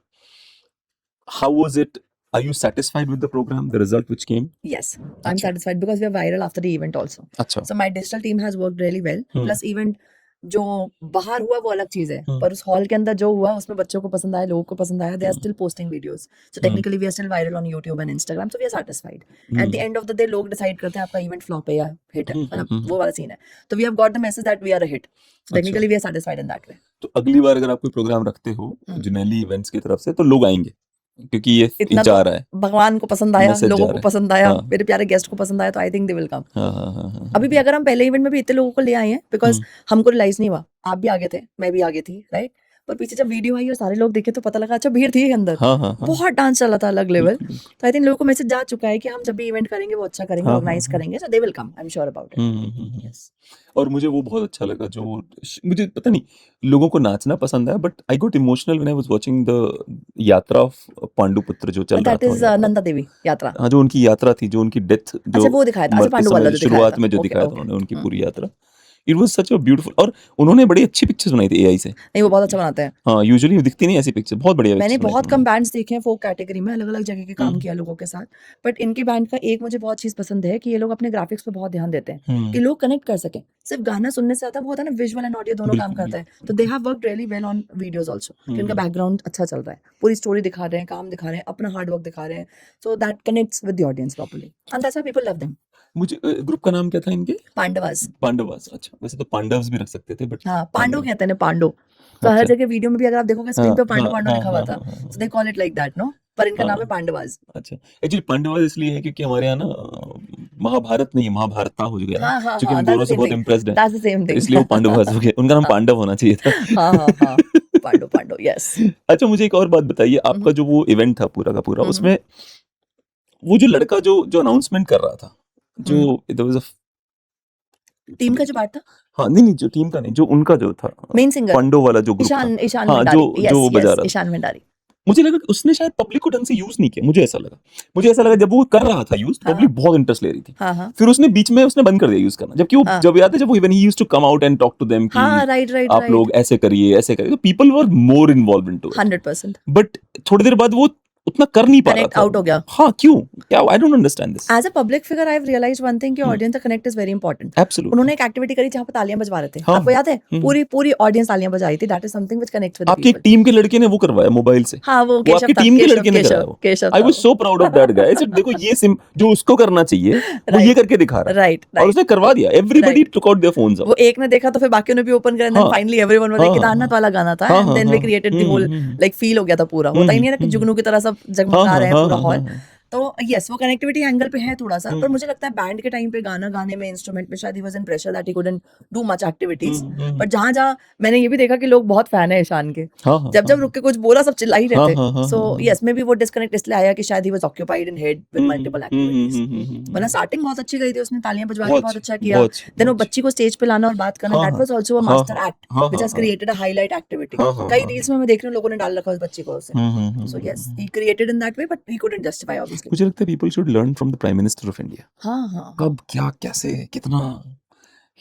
how was it, are you satisfied with the program, the result which came? Yes, I'm satisfied because we are viral after the event also. अच्छा, so my digital team has worked really well, plus event जो बाहर हुआ वो अलग चीज है, पर उस हॉल के अंदर जो हुआ उसमें बच्चों को पसंद आया, लोगों को पसंद आया, they are still posting videos, so technically we are still viral on YouTube and Instagram, so we are satisfied. At the end of the day लोग decide करते हैं आपका इवेंट फ्लॉप है या हिट है, मतलब वो वाला सीन है, तो we have got the message that we are a hit, so technically we are satisfied in that way. तो अगली बार अगर आप कोई प्रोग्राम रखते हो जुनैली इवेंट्स की तरफ से तो लोग आएंगे, क्योंकि ये जा रहा है, भगवान को पसंद आया, लोगों को पसंद आया, मेरे प्यारे गेस्ट को पसंद आया, तो आई थिंक दे विल कम। अभी भी अगर हम पहले इवेंट में भी इतने लोगों को ले आए हैं, बिकॉज हमको रियलाइज नहीं हुआ, आप भी आगे थे, मैं भी आगे थी, राइट, पर पीछे जब वीडियो आई और सारे लोग देखे तो पता लगा अच्छा भीड़ थी अंदर, बहुत डांस चला था अलग लेवल, तो आई थिंक लोगों को मैसेज जा चुका है कि हम जब भी इवेंट करेंगे वो अच्छा करेंगे, ऑर्गेनाइज करेंगे, so they will come, I am sure about it. Yes, और मुझे वो बहुत अच्छा लगा, जो मुझे पता नहीं लोगों को नाचना पसंद है, but I got emotional when I was watching the यात्रा ऑफ पांडुपुत्र जो चल रहा था, दैट इज नंदा देवी यात्रा, हाँ जो उनकी यात्रा थी, जो उनकी डेथ, जो अच्छा वो दिखाया था, अच्छा पांडु वाला जो शुरुआत में जो दिखाया था उन्होंने उनकी पूरी यात्रा, it was such a beautiful, और उन्होंने बड़ी अच्छी पिक्चर्स बनाई थी एआई से, नहीं वो बहुत अच्छा बनाते हैं, हाँ यूजुअली दिखती नहीं ऐसी पिक्चर, बहुत बढ़िया। मैंने बहुत कम बैंड्स देखे हैं फोक कैटेगरी में, अलग अलग जगह के काम किया लोगों के साथ, बट इनके बैंड का एक मुझे बहुत चीज पसंद है कि ये लोग अपने ग्राफिक्स पे बहुत ध्यान देते हैं कि लोग कनेक्ट कर सकें, सिर्फ गाना सुनने से आता बहुत है ना, विजुअल एंड ऑडियो दोनों काम करता है, तो they have worked really well on videos also, कि उनका बैकग्राउंड अच्छा चल रहा है, पूरी स्टोरी दिखा रहे हैं, काम दिखा रहे हैं, अपना हार्ड वर्क दिखा रहे हैं, so that connects with the audience properly, and that's why people love them. मुझे ग्रुप का नाम क्या था इनके? पांडवास। पांडवास, अच्छा, वैसे तो पांडव्स भी रख सकते थे, बट हाँ पांडव कहते हैं, पांडव, तो हर जगह वीडियो में भी अगर आप देखोगे स्क्रीन पे पांडव पांडव लिखा हुआ था, so they call it like that, no, पर इनका नाम है पांडवास। अच्छा, एक्चुअली पांडवास इसलिए है क्योंकि हमारे यहाँ ना महाभारत नहीं, महाभारता हो गया, क्योंकि हम दोनों से बहुत इम्प्रेस्ड हैं, दैट्स द सेम थिंग, इसलिए वो पांडवास हो गए, उनका नाम पांडव होना चाहिए था। हाँ पांडव पांडव, यस। अच्छा मुझे एक और बात बताइए, आपका जो वो इवेंट था पूरा का पूरा, उसमें वो जो लड़का जो अनाउंसमेंट कर रहा था, जो टीम का जो पार्ट था, हाँ नहीं जो टीम का नहीं, जो उनका जो था मेन सिंगर पांडव वाला जो ग्रुप था, ईशान हाँ जो बजा रहा था, ईशान भंडारी, मुझे लगा कि उसने शायद पब्लिक को ढंग से यूज नहीं किया, मुझे ऐसा लगा जब वो कर रहा था यूज, पब्लिक बहुत इंटरेस्ट ले रही थी, फिर उसने बीच में बंद कर दिया यूज करना, जबकि वो जब याद है जब वो even he used to come out and talk to them कि आप लोग ऐसे करिए, तो people were more involve into it 100%, but थोड़ी देर बाद वो उतना कर नहीं पा रहा था, आउट हो गया, हाँ क्यों, क्या, I don't understand this. As a public figure I have realised one thing कि ऑडियंस का connect is very important. Absolutely, उन्होंने एक एक्टिविटी करी जहां पे तालियां बजवा रहे थे, आपको याद है, पूरी ऑडियंस तालियां बजाई थी, that is something which connects with आपकी टीम के लड़के ने वो करवाया मोबाइल से, हाँ वो आपकी टीम के लड़के ने कराया, I was so proud of that guy, देखो ये जो उसको करना चाहिए वो ये करके दिखा रहा है, राइट, और उसने करवा दिया, everybody took out their phones, वो एक ने देखा तो फिर बाकियों ने भी ओपन करा, and finally everyone was like Kedarnath वाला गाना था, and then we created the whole, like feel हो गया था पूरा, होता ही नहीं है ना कि जुगनू की तरह सब जगमगा रहे हैं पूरा हॉल, तो यस वो कनेक्टिविटी एंगल पे है थोड़ा सा, पर मुझे लगता है बैंड के टाइम पे गाना गाने में, इंस्ट्रूमेंट में शायद he was in pressure that he couldn't do much activities, but जहां मैंने ये भी देखा कि लोग बहुत फैन है ईशान के, जब रुक के कुछ बोला सब चिल्ला ही रहे थे, सो यस मे बी वो डिस्कनेक्ट इसलिए आया कि शायद he was occupied in head with multiple activities, वरना स्टार्टिंग बहुत अच्छी गई थी, उसने तालियां बजवा के बहुत अच्छा किया, देन वो बच्ची को स्टेज पे लाना और बात करना, that was also a master act which has created a highlight activity, कई रील्स में मैं देख रही हूं लोगों ने डाल रखा है उस बच्ची को, so yes he created in that way, but he couldn't justify obviously. मुझे लगता है people should learn from the Prime Minister of India. हाँ कब क्या कैसे कितना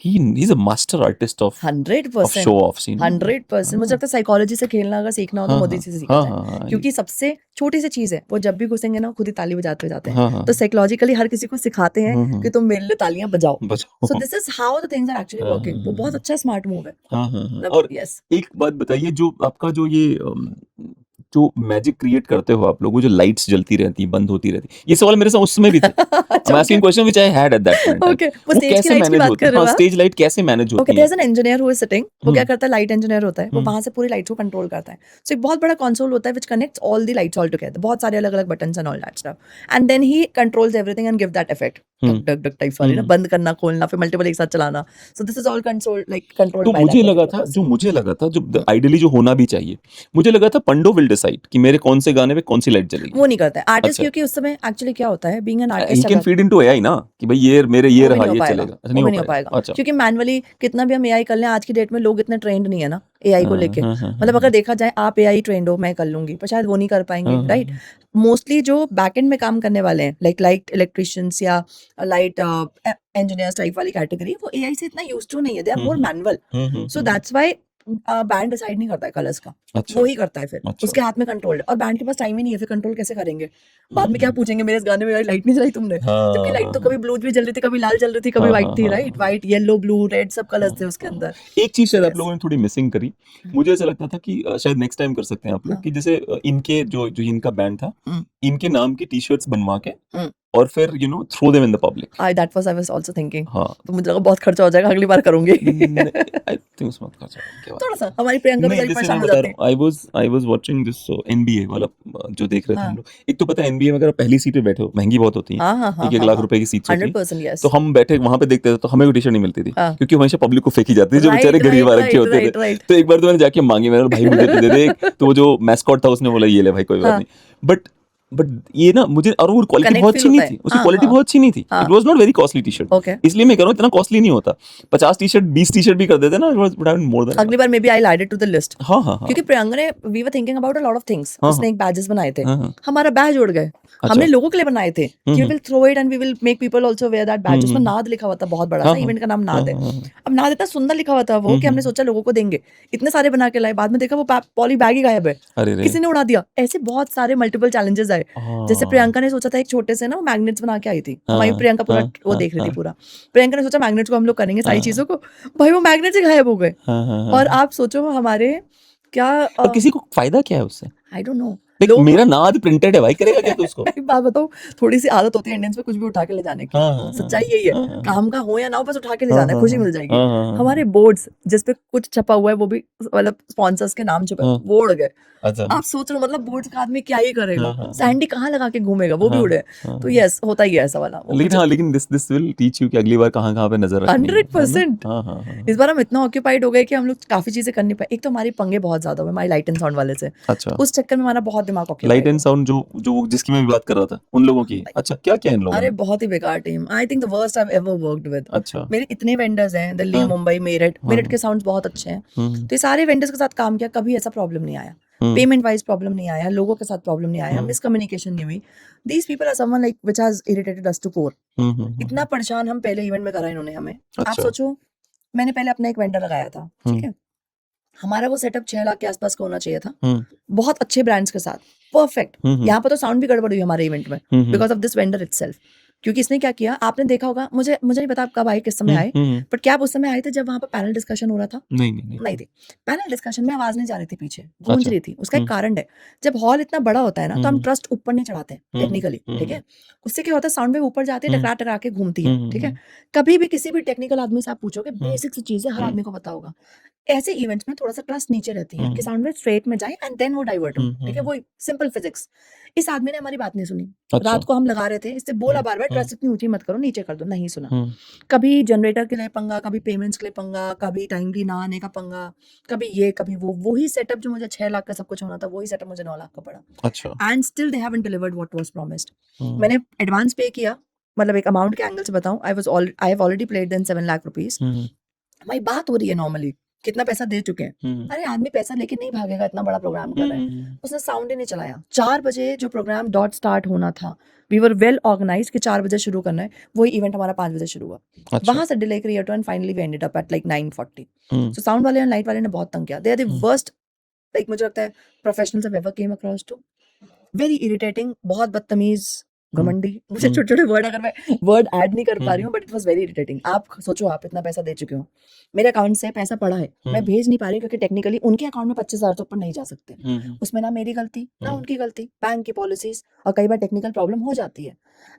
he's a master artist of 100%, show offs, you know. 100%। मुझे लगता है साइकोलॉजी से खेलना अगर सीखना हो तो हाँ, मोदी हाँ, जी से सीखा हाँ, जाए, हाँ, हाँ, क्योंकि सबसे छोटी सी चीज है, वो जब भी घुसेंगे ना खुद ही ताली बजाते जाते हैं। हाँ, हाँ, तो साइकोलॉजिकली हर किसी को सिखाते हैं कि तुम मेरे लिए तालियां बजाओ। बचाओ। So this is how the things are actually हाँ, वर्किंग। वो हाँ, बहुत अच्छा स्मार्ट मूव है। हाँ, हाँ, हाँ। मतलब और यस एक बात बताइए, जो आपका जो ये जो मैजिक क्रिएट करते हो आप लोग, वो जो लाइट्स जलती रहती बंद होती रहती, ये सवाल मेरे साथ उस समय भी थे। I'm asking question which I had at that point in time. Okay, वो वो स्टेज की कैसे लाइट्स की मैनेज बात होती कर है? रहे हो हाँ, आप? स्टेज लाइट कैसे मैनेज ओके, होती देयर है? Is an engineer who is sitting. वो क्या करता है, लाइट इंजीनियर होता है, वो हम्म। वहां से पूरी लाइट्स को कंट्रोल करता है। सो एक बहुत बड़ा कंसोल होता है which connects all the lights all together, बहुत सारे अलग अलग buttons and all that stuff, and then he controls everything and give that effect, डक डक डक टाइप वाली ना, बंद करना खोलना, फिर मल्टीपल एक साथ चलाना। सो this is all control like controlled तो बाय मुझे दैट लगा पर्टिकुलर था, जो पर्सन। मुझे लगा था, जो आइडियली जो होना भी चाहिए, मुझे लगा था पंडो विल डिसाइड कि मेरे कौन से गाने पे कौन सी लाइट जलेगी। वो नहीं करता है आर्टिस्ट, अच्छा, क्योंकि उस समय एक्चुअली क्या होता है, being an he artist can अगर फीड इनटू एआई ना, कि भाई ये मेरे ये वो भी रहा, नहीं हो ये पाएगा, चलेगा। अच्छा, वो नहीं भी हो नहीं हो पाएगा। पाएगा, अच्छा। क्योंकि मैनुअली कितना भी हम एआई कर लें, आज की डेट में लोग इतने ट्रेंड नहीं है ना एआई को हाँ, लेके। हाँ, हाँ, मतलब अगर देखा जाए, आप एआई ट्रेंड हो, मैं कर लूंगी, पर शायद वो नहीं कर पाएंगे, हाँ, राइट? मोस्टली जो बैकएंड में काम करने वाले हैं, लाइक लाइट इलेक्ट्रिशियंस या लाइट इंजीनियर्स टाइप वाली कैटेगरी, वो एआई से इतना यूज टू नहीं है, they are more manual. So that's why band decide नहीं करता है कलर्स का, अच्छा, वो ही करता है, फिर अच्छा। उसके हाथ में कंट्रोल है, और बैंड के पास टाइम ही नहीं है, फिर कंट्रोल कैसे करेंगे? बाद में क्या पूछेंगे, मेरे इस गाने में लाइट नहीं जलाई तुमने? जबकि लाइट तो कभी ब्लू भी जल रही थी, कभी लाल जल रही थी, कभी हाँ, व्हाइट हाँ, थी, हाँ, राइट? हाँ, व्हाइट, येलो, ब्लू, रेड, सब कलर्स थे उसके अंदर। एक चीज शायद आप यस। लोगों ने थोड़ी मिसिंग करी। मुझे ऐसा लगता था कि शायद नेक्स्ट टाइम कर सकते हैं आप लोग, हाँ। कि जैसे इनके जो जो इनका बैंड था, इनके नाम की टी शर्ट्स बनवा के हम्म। और फिर throw them in the public. I was also thinking. हाँ। तो मुझे लगा बहुत खर्चा हो जाएगा, अगली बार करूंगी। आई थिंक उसमें खर्चा क्या बात थोड़ा सा हमारी प्रियंका नहीं, बेचारी जैसे परेशान मैं हो बता जाती रहा है। हूँ, I was watching this NBA वाला, जो देख रहे थे हम हाँ लोग। एक तो पता है एनबीए में अगर आप पहली सीट पे बैठे हो, महंगी बहुत होती है, हाँ हाँ हाँ एक एक हाँ लाख हाँ, रुपए की सीट्स होती है। 100% तो यस। हम बैठे वहां पे देखते थे, तो हमें कोई टी शर्ट नहीं मिलती थी, हाँ, क्योंकि हमेशा पब्लिक को फेंकी जाती थी, जो बेचारे राइट गरीब राइट रखे राइट होते थे। Right right. तो एक बार तो मैंने जाके मांगी, मैंने बोला, भाई मुझे तो दे दे एक। तो वो जो मैस्कॉट था, उसने बोला ये ले भाई, कोई बात हाँ, नहीं। बट ये ना मुझे, और वो क्वालिटी कनेक्ट बहुत फील अच्छी नहीं होता है। थी, उसकी हाँ क्वालिटी हाँ बहुत अच्छी नहीं थी। हाँ, it was not very costly T shirt. Okay. इसलिए मैं कह रहा हूँ, इतना कॉस्टली नहीं होता। 50 टी शर्ट 20 टी शर्ट भी कर देते ना, मोर देन। अगली बार maybe I add it to the list. हाँ, हाँ, हाँ, क्योंकि प्रियंका ने, we were thinking about a lot of things. हाँ, उसने एक बैजेस बनाए थे, हाँ, हाँ। हमारा बैज उड़ गए। अच्छा। हमने लोगों के लिए बनाए थे कि we hmm, will throw it and we will make people also wear that badge. उसमें नाद लिखा हुआ था, बहुत बड़ा हाँ, सा, हाँ, इवेंट का नाम हाँ, नाद है। हाँ, हाँ। अब नाद इतना सुंदर लिखा हुआ था वो, कि हमने सोचा लोगों को देंगे, इतने सारे बना के लाए, बाद में देखा वो पॉली बैग ही गायब है, अरे रे। किसी ने उड़ा दिया। ऐसे बहुत सारे मल्टीपल चैलेंजेस आए। जैसे प्रियंका ने सोचा था एक छोटे से ना, वो मैग्नेट्स बना के आई थी, हमारी प्रियंका पूरा वो देख रही थी पूरा। प्रियंका ने सोचा मैग्नेट्स को हम लोग करेंगे सारी चीजों को, भाई वो मैग्नेट्स ही गायब हो गए। और आप सोचो हमारे क्या, और किसी को फायदा क्या है उससे? आई डोंट नो। देख, लोग, मेरा नाद प्रिंटेड है भाई, करेगा क्या तू उसको? मैं एक बात बताऊं, थोड़ी सी आदत होती है इंडियंस में कुछ भी उठा के ले जाने की। सच्चाई यही है, काम का हो या ना हो, बस उठा के ले जाना है, खुशी मिल जाएगी। हमारे बोर्ड्स जिसपे कुछ छपा हुआ है, वो भी मतलब स्पॉन्सर्स के नाम छपे, वो उड़ गए। अच्छा। आप सोच रहे हो, मतलब बोर्ड्स का आदमी क्या ही करेगा, हाँ। सैंडी कहाँ लगा के घूमेगा, वो भी उड़े। तो यस, होता ही है ऐसा वाला। वो लेकिन हाँ, लेकिन दिस विल टीच यू कि अगली बार कहाँ पे नजर रखनी है। 100%। हाँ, हाँ, हाँ। इस बार हम इतना ऑक्यूपाइड हो गए कि हम लोग काफी चीजें कर नहीं पाए। एक तो हमारी पंगे बहुत ज्यादा हुए हमारी लाइट एंड साउंड वाले से, अच्छा। उस चक्कर में हमारा बहुत दिमाग लाइट ऑक्यूपाइड एंड साउंड, जो जिसकी मैं भी बात कर रहा था, उन लोगों की। अच्छा, क्या क्या इन लोगों अरे ने? बहुत ही बेकार team, I think the worst I have ever worked with. अच्छा। मेरे इतने वेंडर्स हैं, दिल्ली, हाँ, मुंबई, मेरठ। हाँ, मेरठ के साउंड्स बहुत अच्छे हैं, तो ये सारे वेंडर्स के साथ काम किया, कभी ऐसा प्रॉब्लम नहीं आया। पेमेंट वाइज प्रॉब्लम नहीं आया, लोगों के साथ प्रॉब्लम नहीं आया, मिसकम्युनिकेशन नहीं हुई। These people are someone like which has irritated us to core. इतना परेशान हम पहले इवेंट में करा इन्होंने हमें। आप अच्छा। सोचो, मैंने पहले अपना एक वेंडर लगाया था, ठीक है, हमारा वो सेटअप 6 लाख के आसपास का होना चाहिए था, बहुत अच्छे ब्रांड्स के साथ, परफेक्ट। यहाँ पर तो साउंड भी गड़बड़ हुई हमारे इवेंट में, because of this vendor itself. क्योंकि इसने क्या किया, आपने देखा होगा, मुझे नहीं पता आप कब आए, किस समय आए, बट क्या आप उस समय आए थे जब वहां पर पैनल डिस्कशन हो रहा था? नहीं थी। पैनल डिस्कशन में आवाज नहीं जा रही थी, पीछे गूंज रही थी। उसका एक कारण है, जब हॉल इतना बड़ा होता है ना, तो हम ट्रस्ट ऊपर नहीं चढ़ाते टेक्निकली, ठीक है। उससे क्या होता है, साउंड वेव ऊपर जाती है, टकरा टकरा के घूमती है, ठीक है। कभी भी किसी भी टेक्निकल आदमी से आप पूछोगे, बेसिक सी चीजें हर आदमी को पता होगा। ऐसे इवेंट्स में थोड़ा सा ट्रस्ट नीचे रहती है कि साउंड वेव स्ट्रेट में जाए एंड देन वो डाइवर्ट हो, ठीक है, वो सिंपल फिजिक्स। इस आदमी ने हमारी बात नहीं सुनी। अच्छा। रात को हम लगा रहे थे, इससे बोला बार बार, ट्रस्ट इतनी ऊंची मत करो, नीचे कर दो, नहीं सुना। कभी जनरेटर के लिए पंगा, कभी पेमेंट्स के लिए पंगा, कभी टाइमली ना आने का पंगा, कभी ये कभी वो। वही सेटअप जो मुझे 6 लाख का सब कुछ होना था, वही सेटअप मुझे 9 लाख का पड़ा। अच्छा। And still they haven't delivered what was promised. मैंने एडवांस पे किया, मतलब एक अमाउंट के एंगल से बताऊं, I have already played then 7 lakh rupees. हमारी बात हो रही है नॉर्मली, कितना पैसा दे चुके हैं। अरे आदमी पैसा लेके नहीं भागेगा, इतना बड़ा प्रोग्राम कर रहा है, उसने साउंड ही नहीं चलाया। 4 बजे जो प्रोग्राम डॉट स्टार्ट होना था, वी वर वेल ऑर्गेनाइज्ड कि 4 बजे शुरू करना है, वही इवेंट हमारा 5 बजे शुरू हुआ। अच्छा वहां से डिले क्रिएट हुआ and finally we ended up at like 9:40। So sound वाले और लाइट वाले ने बहुत तंग किया। They are the worst, like मुझे लगता है professionals have ever came across to. Very irritating, बहुत बदतमीज, घमंडी। मुझे छोटे छोटे वर्ड, अगर मैं वर्ड ऐड नहीं कर पा रही हूँ, but it was very irritating. आप सोचो, आप इतना पैसा दे चुके हो, मेरे अकाउंट से पैसा पड़ा है, मैं भेज नहीं पा रही क्योंकि टेक्निकली उनके अकाउंट में 25,000 से ऊपर नहीं जा सकते। उसमें ना मेरी गलती ना उनकी गलती, बैंक की पॉलिसीज, और कई बार टेक्निकल प्रॉब्लम हो जाती है।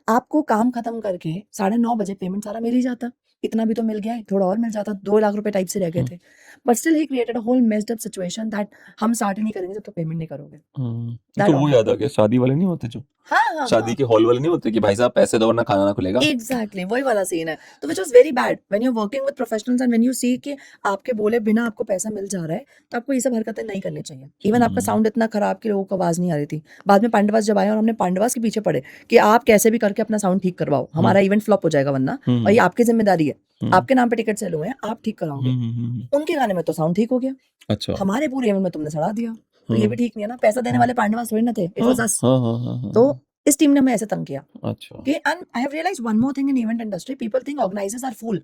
आपको काम खत्म करके 9:30 बजे पेमेंट सारा मिल ही जाता, इतना भी तो मिल गया है, थोड़ा और मिल जाता, 2 लाख रुपए टाइप से रह गए थे। But still he created a whole messed up situation that हम स्टार्ट ही नहीं करेंगे जब तक पेमेंट नहीं करोगे। तो वो याद आ गया, शादी वाले नहीं होते जो, हाँ शादी के हॉल वाले नहीं होते कि भाई साहब पैसे दो वरना खाना ना खुलेगा। एग्जैक्टली वही वाला सीन है। तो which was very bad when you are working with professionals and when you see कि आपके बोले बिना आपको पैसा मिल जा रहा है, तो आपको ये सब हरकतें नहीं करनी चाहिए। इवन आपका साउंड इतना खराब कि लोगों को आवाज नहीं आ रही थी। बाद में पांडवास जब आए और हमने पांडवास के पीछे पड़े कि आप कैसे भी करके अपना साउंड ठीक करवाओ, हमारा इवेंट फ्लॉप हो जाएगा वरना, और ये आपकी जिम्मेदारी है, आपके नाम पे टिकट सेल हुए हैं, आप ठीक कराओगे। उनके गाने में तो साउंड ठीक हो गया, अच्छा हमारे पूरे इवेंट में तुमने सड़ा दिया, तो ये भी ठीक नहीं है ना। पैसा देने वाले पांडवास थोड़ी ना थे, इट वाज अस। तो इस टीम ने हमें ऐसे तंग किया। अच्छा कि and I have realized one more thing in event industry, people think organizers are fool।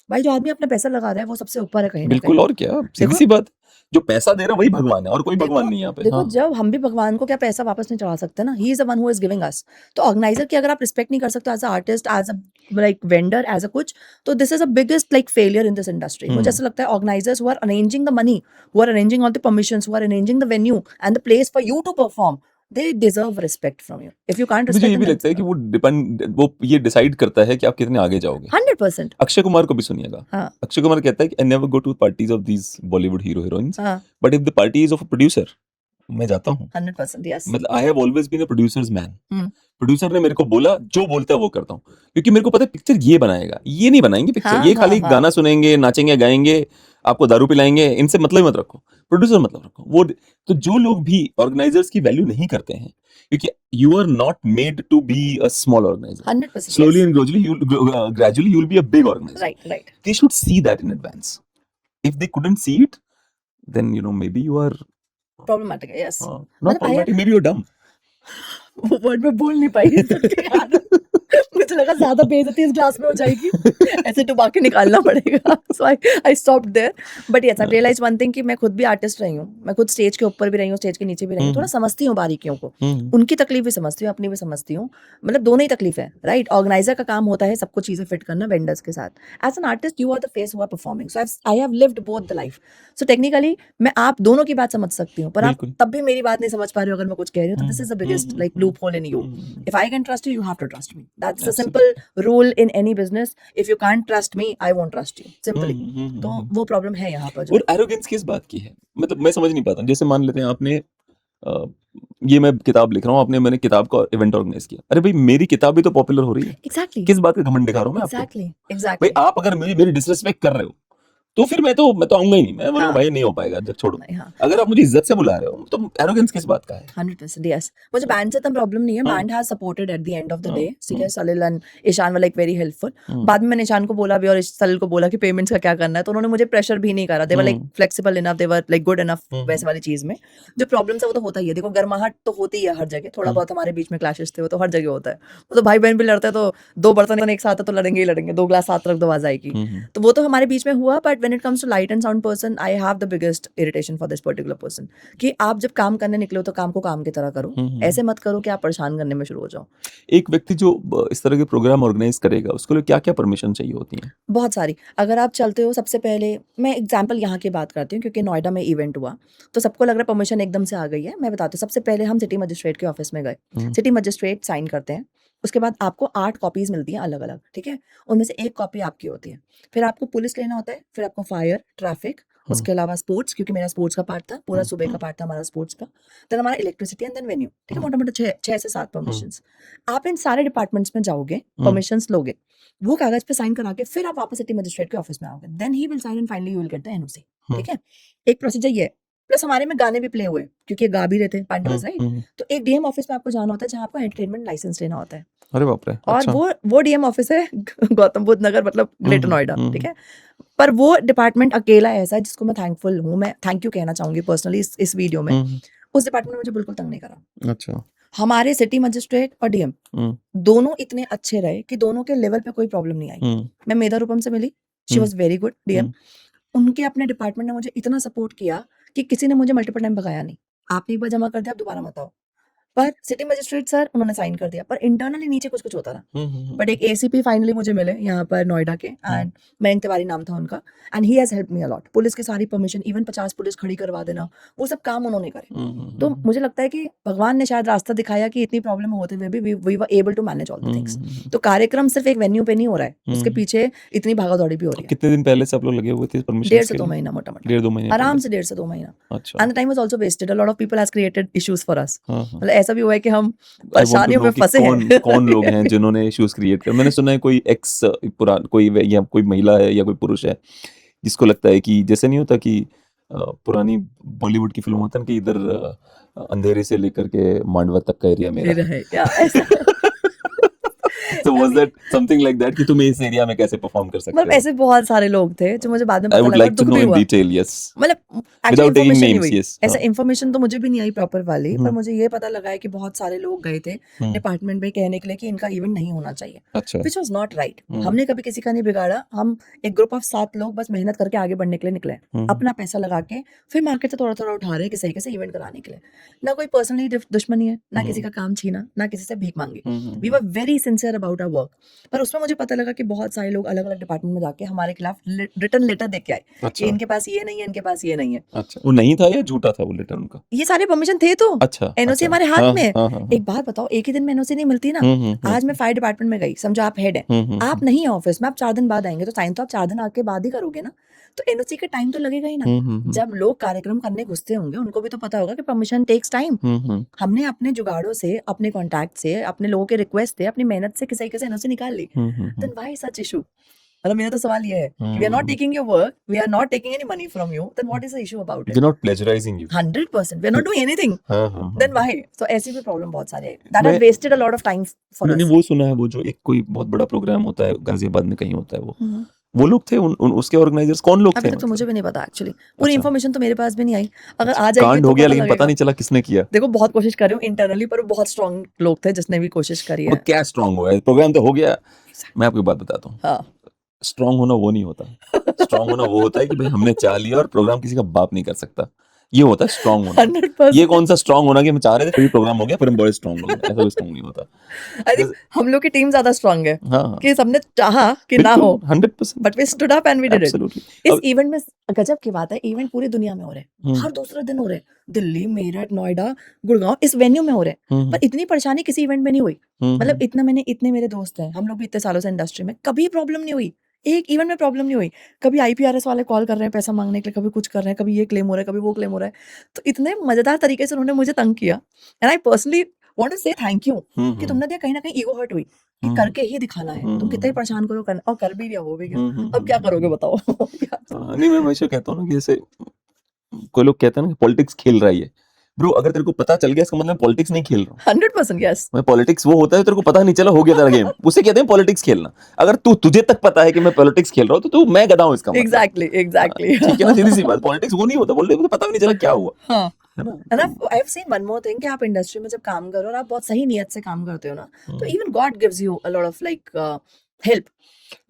भाई जो आदमी अपना पैसा लगा रहा है वो सबसे ऊपर है कहीं ना बिल्कुल, कहीं। और क्या, सीधी सी बात, जो पैसा दे रहा है वही भगवान है और कोई भगवान नहीं है यहाँ पे। देखो हाँ। जब हम भी भगवान को क्या पैसा वापस नहीं चढ़ा सकते ना, he is the one who is giving us. तो ऑर्गेनाइजर की अगर आप रिस्पेक्ट नहीं कर सकते as a artist, as a like vendor, as a कुछ, तो this is a biggest like failure in this industry. मुझे ऐसा लगता है organisers who are arranging the money, who are arranging all the permissions, who are arranging the venue and the place for you to perform, they deserve respect from you. If you can't मुझे respect ये them, भी लगता है कि वो ये decide करता है कि आप कितने आगे जाओगे। 100%। अक्षय कुमार को भी सुनिएगा, हाँ अक्षय कुमार कहता है कि I never go to parties of these Bollywood hero heroines, हाँ but if the party is of a producer, मैं जाता हूँ। 100% yes। मतलब I have always been a producer's man. Hmm. Producer ने मेरे को बोला, जो बोलता है वो करता हूँ, क्योंकि मेरे को पता है पिक्चर ये बनाएगा, ये नहीं बनाएंगे पिक्चर, हाँ ये हाँ खाली हाँ गाना सुनेंगे, नाचेंगे, गाएंगे, आपको दारू पिलाएंगे, इनसे मतलब मत रखो, प्रोड्यूसर मतलब रखो। वो तो जो लोग भी ऑर्गेनाइजर्स की वैल्यू नहीं करते हैं, क्योंकि you are not made to be a small organiser, 100% slowly yes। and gradually you'll be a big organizer. Right They should see that in advance. If they couldn't see it, then maybe you are problematic yes। not मतलब problematic, maybe you're dumb. वो word में बोल नहीं पाई सच्ची यार। मुझे लगा ज्यादा बेइज्जती इस क्लास में हो जाएगी, ऐसे डुबा के निकालना पड़ेगा। So I stopped there. But yes I realise one thing कि मैं खुद भी आर्टिस्ट रही हूँ, मैं खुद स्टेज के ऊपर भी रही हूँ, स्टेज के नीचे भी रही हूँ, थोड़ा समझती हूँ बारीकियों को, उनकी तकलीफ भी समझती हूँ, अपनी भी समझती हूँ, मतलब दोनों ही तकलीफ है राइट। ऑर्गेनाइजर का काम होता है सबको चीजें फिट करना वेंडर्स के साथ, as an artist you are the face who are performing. So I have lived both the life. So technically मैं आप दोनों की बात समझ सकती हूँ, पर आप बिल्कुल। तब भी मेरी बात नहीं समझ पा रहे हो अगर मैं कुछ कह रही हूँ, तो this is the biggest like loop hole in you. If I can trust you, you have to trust me. That's a simple rule in any business. If you can't trust me, I won't trust you. Simply. तो वो problem है यहाँ पर। और arrogance किस बात की है, मतलब मैं समझ नहीं पाता। जैसे मान लेते हैं आपने ये मैं किताब लिख रहा हूँ, मैंने किताब का इवेंट ऑर्गेनाइज किया, अरे भाई मेरी किताब भी तो पॉपुलर हो रही है। Exactly. किस बात का घमंड दिखा रहा हूँ मैं आपको? Exactly. भाई आप अगर मेरी डिसरिस्पेक्ट कर रहे हो तो फिर मैं तो आऊंगा ही नहीं, मैं बोलूंगा भाई नहीं हो पाएगा, जब छोड़ो। हाँ। अगर आप मुझे इज्जत से बुला रहे हो तो एरोगेंस किस बात का है? 100% yes। मुझे बैंड से इतना प्रॉब्लम नहीं है, band has supported at the end of the day. ठीक है, Salil and Ishaan were like very helpful. बाद में मैंने ईशान को बोला भी और सलिल को बोला कि पेमेंट्स का क्या करना है, तो उन्होंने मुझे प्रेशर भी नहीं करा। They were like flexible enough, they were like good enough वैसे वाली चीज में। जो प्रॉब्लम्स है वो तो होता ही है, देखो गर्माहट तो होती है हर जगह, थोड़ा बहुत हमारे बीच में क्लैशेस थे वो तो हर जगह होता है। वो तो भाई बहन भी लड़ते हैं, तो 2 बर्तन एक साथ है तो लड़ेंगे ही लड़ेंगे, 2 ग्लास साथ रख दो आवाज आएगी, तो वो तो हमारे बीच में हुआ। But when it comes to light and sound person, I have the biggest irritation for this particular person कि आप जब काम करने निकलो तो काम को काम की तरह करो, ऐसे मत करो कि आप परेशान करने में शुरू हो जाओ। एक व्यक्ति जो इस तरह के प्रोग्राम ऑर्गेनाइज करेगा उसके लिए क्या क्या परमिशन चाहिए होती है? बहुत सारी। अगर आप चलते हो, सबसे पहले मैं एग्जांपल यहाँ की बात करती हूँ क्योंकि नोएडा में इवेंट हुआ तो सबको लग रहा है परमिशन एकदम से आ गई है। मैं बताती हूँ, सबसे पहले हम सिटी मजिस्ट्रेट के ऑफिस में गए, सिटी मजिस्ट्रेट साइन करते हैं, उसके बाद आपको 8 कॉपीज मिलती हैं अलग अलग, ठीक है, उनमें से 1 कॉपी आपकी होती है। फिर आपको पुलिस लेना होता है, फिर आपको फायर, ट्रैफिक, उसके अलावा स्पोर्ट्स, क्योंकि मेरा स्पोर्ट्स का पार्ट था, पूरा सुबह का पार्ट था हमारा स्पोर्ट्स का, देन हमारा इलेक्ट्रिसिटी एंड देन वेन्यू, ठीक है, मोटा मोटा 6 से 7 परमिशंस। आप इन सारे डिपार्टमेंट्स में जाओगे, परमिशंस लोगे, वो कागज पे साइन करा के फिर आप वापस सिटी मजिस्ट्रेट के ऑफिस में आओगे, then he will sign and finally you will get the NOC, ठीक है। एक प्रोसीजर ये है, प्लस हमारे में गाने भी प्ले हुए क्योंकि गा भी रहते हैं पांडवास, राइट। तो एक डीएम ऑफिस में आपको जाना होता है जहाँ आपको एंटरटेनमेंट लाइसेंस लेना होता है। अरे बाप रे, और अच्छा। वो डीएम ऑफिस है गौतम बुद्ध नगर, मतलब ग्रेटर नोएडा, ठीक है। पर वो डिपार्टमेंट अकेला ऐसा है जिसको मैं थैंकफुल हूँ, मैं थैंक यू कहना चाहूंगी पर्सनली इस वीडियो में। उस डिपार्टमेंट ने मुझे बिल्कुल तंग नहीं करा। अच्छा। हमारे सिटी मजिस्ट्रेट और डीएम दोनों इतने अच्छे रहे कि दोनों के लेवल पे कोई प्रॉब्लम नहीं आई। मैं मेधा रूपम से मिली, she was very good DM. उनके अपने डिपार्टमेंट ने मुझे इतना सपोर्ट किया कि किसी ने मुझे मल्टीपल टाइम भगाया नहीं। आपने एक बार जमा कर दिया, आप दोबारा मत आओ। पर सिटी मजिस्ट्रेट सर उन्होंने साइन कर दिया, पर इंटरनली नीचे कुछ कुछ होता रहा। बट एक एसीपी फाइनली मुझे मिले यहाँ पर नोएडा के, एंड मयंक तिवारी नाम था उनका, and he has help me a lot. Police की सारी परमिशन, इवन 50 पुलिस खड़ी करवा देना, वो सब काम उन्होंने करे। तो मुझे लगता है कि भगवान ने शायद रास्ता दिखाया कि इतनी प्रॉब्लम होते हुए भी we were able to manage all the things. तो कार्यक्रम सिर्फ एक वेन्यू पे नहीं हो रहा है, उसके पीछे इतनी भागा दौड़ी भी हो रही है। कितने दिन पहले से आप लोग लगे हुए थे परमिशन? 1.5 से 2 महीना मोटा मोटा, 1.5-2 महीने आराम से 1.5 से 2 महीना। अच्छा। And the time was also wasted, a lot of people has created issues for us. हाँ। मतलब ऐसा भी हुआ है कि हम I want to परेशानियों know में कि फंसे हैं। कौन लोग हैं जिन्होंने इश्यूज क्रिएट कर। मैंने सुना है कोई एक्स पुरान या कोई महिला है या कोई पुरुष है जिसको लगता है कि जैसे नहीं होता कि पुरानी बॉलीवुड की फिल्म होता है कि इधर अंधेरे से लेकर के मांडवा तक का एरिया मेरा है क्या ऐसा? So was that something like that कि तुम इस एरिया में कैसे परफॉर्म कर सकते मतलब हो? ऐसे बहुत सारे लोग थे जो मुझे बाद में I पता would लगा, like to दुख know भी in हुआ। detail, yes. मतलब एक्चुअली Without taking इन्फॉर्मेशन नहीं names, हुई, yes. ऐसा हाँ। इन्फॉर्मेशन तो मुझे भी नहीं आई प्रॉपर वाली, पर हम्म। मुझे ये पता लगा है कि बहुत सारे लोग गए थे डिपार्टमेंट में कहने के लिए कि इनका इवेंट नहीं होना चाहिए, अच्छा। Which was not right. हमने कभी किसी का नहीं बिगाड़ा, हम एक ग्रुप ऑफ 7 लोग बस मेहनत करके आगे बढ़ने के लिए निकले, अपना पैसा लगा के, फिर मार्केट से थोड़ा थोड़ा उठा रहे हैं कि सही कैसे इवेंट कराने के लिए। ना कोई पर्सनली दुश्मनी है, ना किसी का काम छीना, ना किसी से भीख मांगी। We were very sincere about our work. पर उसमें मुझे पता लगा कि बहुत सारे लोग अलग अलग डिपार्टमेंट में जाके हमारे खिलाफ रिटर्न लेटर दे के आए कि अच्छा। इनके पास ये नहीं है, इनके पास ये नहीं है। अच्छा, वो नहीं था या झूठा था वो लेटर उनका? ये सारे परमिशन थे तो अच्छा। एनओसी हमारे हाथ में है। एक बात बताओ, एक ही दिन में एनओसी नहीं मिलती ना। आज मैं फायर डिपार्टमेंट में गई, समझो आप हेड है, आप नहीं है ऑफिस में, आप 4 दिन बाद आएंगे, तो साइन तो आप 4 दिन आके बाद ही करोगे ना, तो एनओसी का टाइम तो लगेगा ही ना। जब लोग कार्यक्रम करने घुसते होंगे उनको भी तो पता होगा कि परमिशन टेक्स टाइम। हमने अपने जुगाड़ों से, अपने कॉन्टैक्ट से, अपने लोगों के रिक्वेस्ट से, अपनी मेहनत से किसी से एनओसी निकाल ली। Then why such issue? मतलब मेरा तो सवाल ये है, we are not taking your work, we are not taking any money from you, then what is the issue about it? They're not plagiarizing you. 100% we are not doing anything, हाँ। Then why? So ऐसी भी problem बहुत सारे हैं, that has wasted a lot of time for मैंने us. वो सुना है, वो जो एक कोई बहुत बड़ा प्रोग्राम होता है गाजियाबाद में कहीं होता है, वो लोग थे उसके ऑर्गेनाइजर्स कौन लोग थे? अभी तक तो मुझे भी नहीं पता एक्चुअली, पूरी अच्छा। इन्फॉर्मेशन तो मेरे पास भी नहीं आई। अगर आ जाएगी कांड तो हो गया पता लेकिन पता लगेगा। नहीं चला किसने किया। देखो बहुत कोशिश कर रही हूँ इंटरनली, पर बहुत स्ट्रांग लोग थे जिसने भी कोशिश करी वो है। क्या स्ट्रांग हुआ है? प्रोग्राम तो हो गया। मैं आपको एक बात बताता हूँ, हाँ स्ट्रांग होना वो नहीं होता। स्ट्रांग होना वो होता है कि भाई हमने चाह लिया और प्रोग्राम किसी का बाप नहीं कर सकता, ये होता है स्ट्रांग होना। 100%। ये कौन सा स्ट्रांग होना कि हम चाह रहे थे फिर भी प्रोग्राम हो गया फिर हम बड़े स्ट्रांग हो गए, ऐसा कोई स्ट्रांग नहीं होता। आई थिंक हम लोग की टीम ज्यादा स्ट्रांग है हाँ, कि सबने चाहा कि ना हो, 100%, but we stood up and we did it. Absolutely. इस इवेंट में गजब की बात है, इवेंट पूरी दुनिया में हो रहे हैं, हर दूसरे दिन हो रहे हैं, दिल्ली, मेरठ, नोएडा, गुड़गांव, इस वेन्यू में हो रहे हैं, पर इतनी परेशानी किसी इवेंट में नहीं हुई। मतलब इतने मेरे दोस्त हैं, हम लोग भी इतने सालों से इंडस्ट्री में, कभी प्रॉब्लम नहीं हुई, एक इवेंट में प्रॉब्लम नहीं हुई। कभी आईपीआरएस वाले कॉल कर रहे हैं पैसा मांगने के लिए, कभी कुछ कर रहे हैं, कभी ये क्लेम हो रहा है, कभी वो क्लेम हो रहा है। तो इतने मजेदार तरीके से उन्होंने मुझे तंग किया, and I personally want to say thank you कि तुमने दिया, कहीं ना कहीं ईगो हर्ट हुई कि करके ही दिखाना है, तुम कितना ही परेशान करो करना, और कर भी दिया, हो भी गया, अब क्या करोगे बताओ? नहीं, मैं हमेशा कहता हूँ ना कि जैसे कोई लोग कहते हैं ना कि पॉलिटिक्स खेल रहा है ब्रो, अगर तेरे को पता चल गया इसका मतलब पॉलिटिक्स नहीं खेल रहा हूँ। 100% यस। मैं पॉलिटिक्स वो होता है तेरे को पता नहीं चला, हो गया तेरा गेम, उसे कहते हैं पॉलिटिक्स खेलना। अगर तुझे तक पता है कि मैं पॉलिटिक्स खेल रहा हूँ तो तू मैं गधा हूँ इसका मतलब। एग्जैक्टली ठीक है ना, सीधी सी बात, पॉलिटिक्स वो नहीं होता, पॉलिटिक्स पता भी नहीं चला क्या हुआ, हाँ। है ना। And I've seen one more thing कि आप इंडस्ट्री में जब काम करो और आप बहुत सही नियत से काम करते हो ना, तो even God gives you a lot of like help.